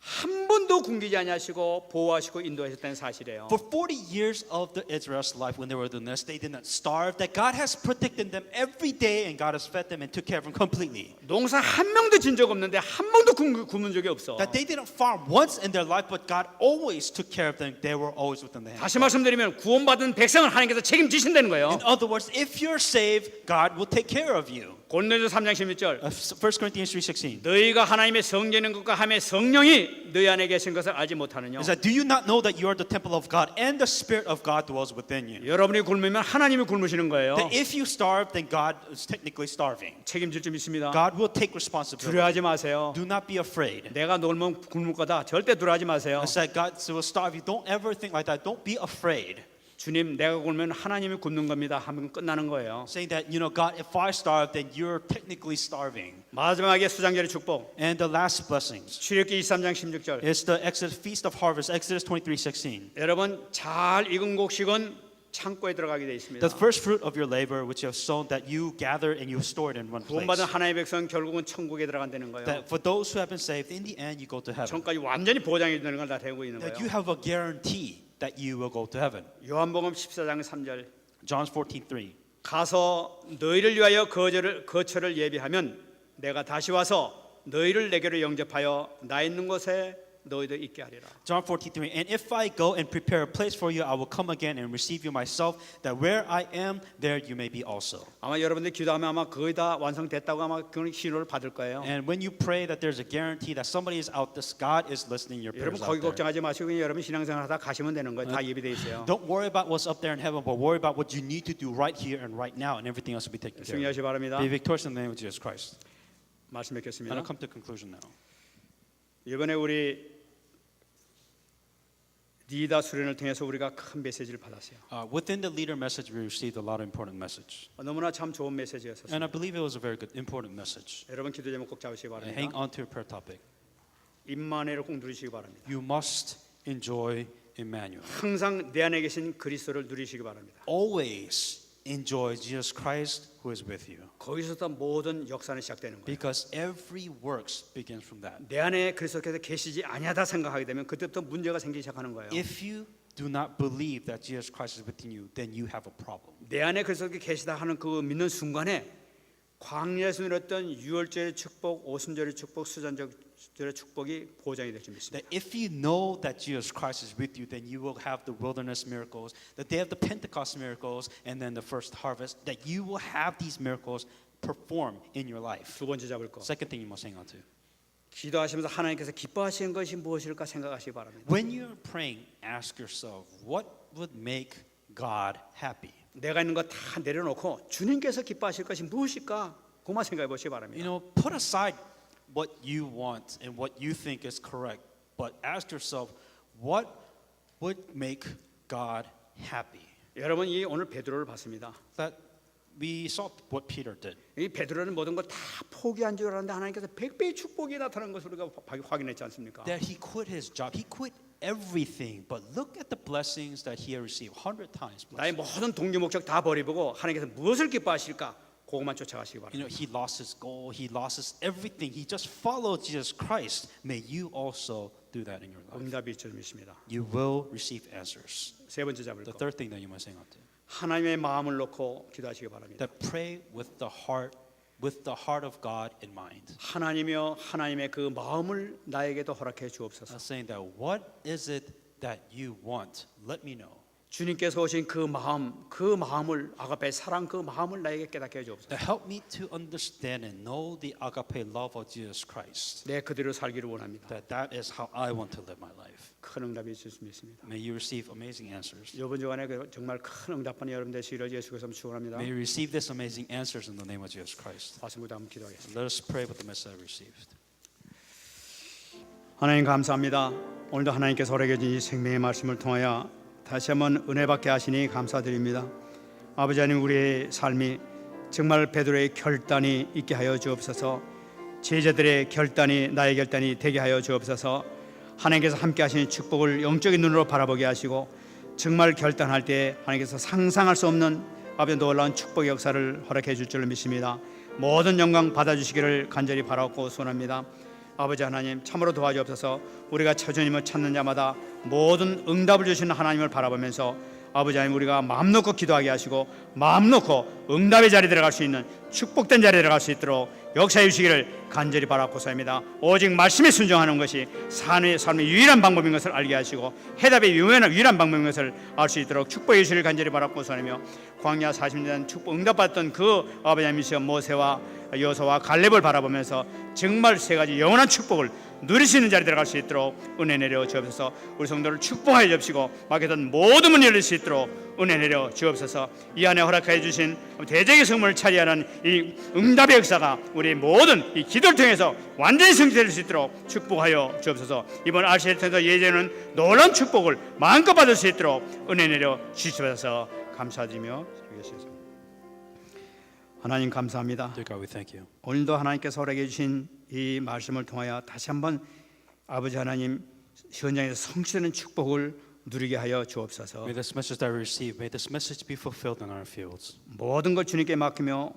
한 번도 굶기지 아니하시고 보호하시고 인도하셨다는 사실이에요. For 40 years of the Israelites' life when they were in the wilderness, they did not starve. That God has protected them every day and God has fed them and took care of them completely. 농사 한 명도 진 적 없는데 한 번도 굶은 적이 없어. That they didn't farm once in their life, but God always took care of them. They were always within the hand. 다시 말씀드리면 구원받은 백성을 하나님께서 책임지신다는 거예요. In other words, if you're saved, God will take care of you. 고린도서 3장 16절 1 Corinthians 3:16. 너희가 하나님의 성전인 것과 함의 성령이 너희 안에 계신 것을 알지 못하느냐. Is that do you not know that you are the temple of God and the Spirit of God dwells within you? 여러분이 굶으면 하나님이 굶으시는 거예요. That if you starve, then God is technically starving. 책임질 줄 믿습니다. God will take responsibility. 두려워하지 마세요. Do not be afraid. 내가 놀면 굶을 거다. 절대 두려워하지 마세요. It's like God will starve you. Don't ever think like that. Don't be afraid. 주님 내가 굶으면 하나님이 굶는 겁니다 하면 끝나는 거예요. Saying that, you know, God, if I starve, then you're technically starving. 마지막에 수장절의 축복. And the last blessings 출애굽기 23장 16절. is the Exodus Feast of Harvest, Exodus 23:16. 여러분 잘 익은 곡식은 창고에 들어가게 돼 있습니다. The first fruit of your labor, which you have sown, that you gather and you store it in one place. 구원받은 하나님의 백성 결국은 천국에 들어간다는 거예요. That for those who have been saved, in the end, you go to heaven. 전까지 완전히 보장해 주는 걸 나타내고 있는 That 거예요. you have a guarantee that you will go to heaven. 요한복음 14장 3절. John 14:3. 가서 너희를 위하여 거처를 예비하면 내가 다시 와서 너희를 내게로 영접하여 나 있는 곳에 너희도 있게 하리라. John 14:3. And if I go and prepare a place for you, I will come again and receive you myself, that where I am, there you may be also. 아마 여러분들 기도하면 아마 거의 다 완성됐다고 아마 그런 신호를 받을 거예요. And when you pray that there's a guarantee that somebody is out there, God is listening your 여러분 prayers 거기 out there. 걱정하지 마시고 그냥 여러분 신앙생활 하다 가시면 되는 거예요. 다 예비돼 있어요. Don't worry about what's up there in heaven, but worry about what you need to do right here and right now, and everything else will be taken care of. 승리하시 바랍니다. Be victorious in the name of Jesus Christ. 말씀 And 뵙겠습니다. I'll come to conclusion now. 이번에 우리 리더 수련을 통해서 우리가 큰 메시지를 받았어요. Within the leader message, we received a lot of important message. 너무나 참 좋은 메시지였었어요. And I believe it was a very good, important message. 여러분 기도 제목 꼭 잡으시기 And hang 바랍니다. on to your prayer topic. 임마누엘을 꼭 누리시기 바랍니다. You must enjoy Emmanuel. 항상 내 안에 계신 그리스도를 누리시기 바랍니다. Always enjoy Jesus Christ who is with you. 거기서부터 모든 역사는 시작되는 거예요. Because every works begins from that. 내 안에 그리스도께서 계시지 아니하다 생각하게 되면 그때부터 문제가 생기기 시작하는 거예요. If you do not believe that Jesus Christ is within you, then you have a problem. 내 안에 그리스도께 계시다 하는 그 믿는 순간에 광야에서 누렸던 유월절의 축복, 오순절의 축복, 수잔절의 축복이 보장이 될 줄 믿습니다. That if you know that Jesus Christ is with you, then you will have the wilderness miracles, the day of the Pentecost miracles, and then the first harvest, that you will have these miracles perform in your life. 두 번째 잡을 거. Second thing you must hang on to. 기도하시면서 하나님께서 기뻐하시는 것이 무엇일까 생각하시기 바랍니다. When you're praying, ask yourself, what would make God happy? 내가 있는 거 다 내려놓고 주님께서 기뻐하실 것이 무엇일까? 그만 생각해 보시기 바랍니다. You know, put aside what you want and what you think is correct, but ask yourself, what would make God happy? 여러분 이 오늘 베드로를 봤습니다. That we saw what Peter did. 이 베드로는 모든 걸 다 포기한 줄 알았는데 하나님께서 100배의 축복이 나타난 것을 우리가 확인했지 않습니까? That he quit his job, he quit everything, but look at the blessings that he had received 100 times. 나의 모든 동기 목적 다 버리고 하나님께서 무엇을 기뻐하실까? 그것만 쫓아가시기 You 바랍니다. know, he lost his goal, he lost his everything. He just followed Jesus Christ. May you also do that in your life. 응답이 있을 줄 믿습니다. You will receive answers. 세 번째 잡을 The 거. third thing that you must hang on to. 하나님의 마음을 놓고 기도하시기 바랍니다. That pray with the heart of God in mind. 하나님이여 하나님의 그 마음을 나에게도 허락해 주옵소서. Saying that what is it that you want? Let me know. 주님께서 오신 그 마음을 아가페 사랑 그 마음을 나에게 깨닫게 해 주옵소서. That help me to understand and know the agape love of Jesus Christ. 내 그대로 살기를 원합니다. That is how I want to live my life. 큰 응답이 있을 수 믿습니다. May you receive amazing answers. 이번 주간에 정말 큰 응답받는 여러분 되시기를 예수 그리스도로 축원합니다. May you receive this amazing answers in the name of Jesus Christ. 말씀부터 한번 기도하겠습니다. Let us pray with the message I received. 하나님 감사합니다. 오늘도 하나님께서 허락해 주신 이 생명의 말씀을 통하여 다시 한번 은혜 받게 하시니 감사드립니다. 아버지 하나님 우리의 삶이 정말 베드로의 결단이 있게 하여 주옵소서. 제자들의 결단이 나의 결단이 되게 하여 주옵소서. 하나님께서 함께 하시는 축복을 영적인 눈으로 바라보게 하시고 정말 결단할 때 하나님께서 상상할 수 없는 아버지 놀라운 축복의 역사를 허락해 줄 줄 믿습니다. 모든 영광 받아주시기를 간절히 바라고 소원합니다. 아버지 하나님 참으로 도와주옵소서. 우리가 주님을 찾는 자마다 모든 응답을 주시는 하나님을 바라보면서 아버지 하나님 우리가 마음 놓고 기도하게 하시고 마음 놓고 응답의 자리에 들어갈 수 있는 축복된 자리에 들어갈 수 있도록 역사해 주시기를 간절히 바라고서입니다. 오직 말씀에 순종하는 것이 삶의 유일한 방법인 것을 알게 하시고 해답의 유일한 방법인 것을 알 수 있도록 축복해 주시기를 간절히 바라고서하며 광야 40년 축복 응답받던 그 아버지 하나님이시여 모세와 여호수아와 갈렙을 바라보면서 정말 세 가지 영원한 축복을 누릴 수 있는 자리에 들어갈 수 있도록 은혜 내려 주옵소서. 우리 성도를 축복하여 주옵시고 막혔던 모든 문이 열릴 수 있도록 은혜 내려 주옵소서. 이 안에 허락하여 주신 대적의 성문을 차지하는 이 응답의 역사가 우리 모든 이 기도를 통해서 완전히 성취될 수 있도록 축복하여 주옵소서. 이번 RC를 통해서 예전에는 놀라운 축복을 마음껏 받을 수 있도록 은혜 내려 주시옵소서. 감사드리며 기도하겠습니다. 하나님 감사합니다. Dear God, we thank you. 오늘도 하나님께서 허락해 주신 이 말씀을 통하여 다시 한번 아버지 하나님 현장에서 성취되는 축복을 누리게 하여 주옵소서. May this message that we receive, may this message be fulfilled in our fields. 모든 걸 주님께 맡기며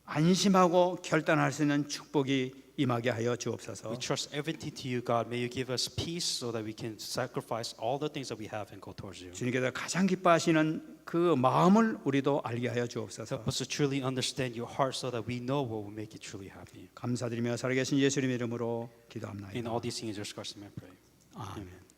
안심하고 결단할 수 있는 축복이 임하게 하여 주옵소서. We trust everything to you, God. May you give us peace so that we can sacrifice all the things that we have and go towards you. 주님께서 가장 기뻐하시는 그 마음을 우리도 알게 하여 주옵소서. Help us to truly understand your heart so that we know what will make you truly happy. 감사드리며 살아계신 예수님의 이름으로 In 기도합나이다. all these things, in Jesus Christ's name I pray. 아멘. Amen.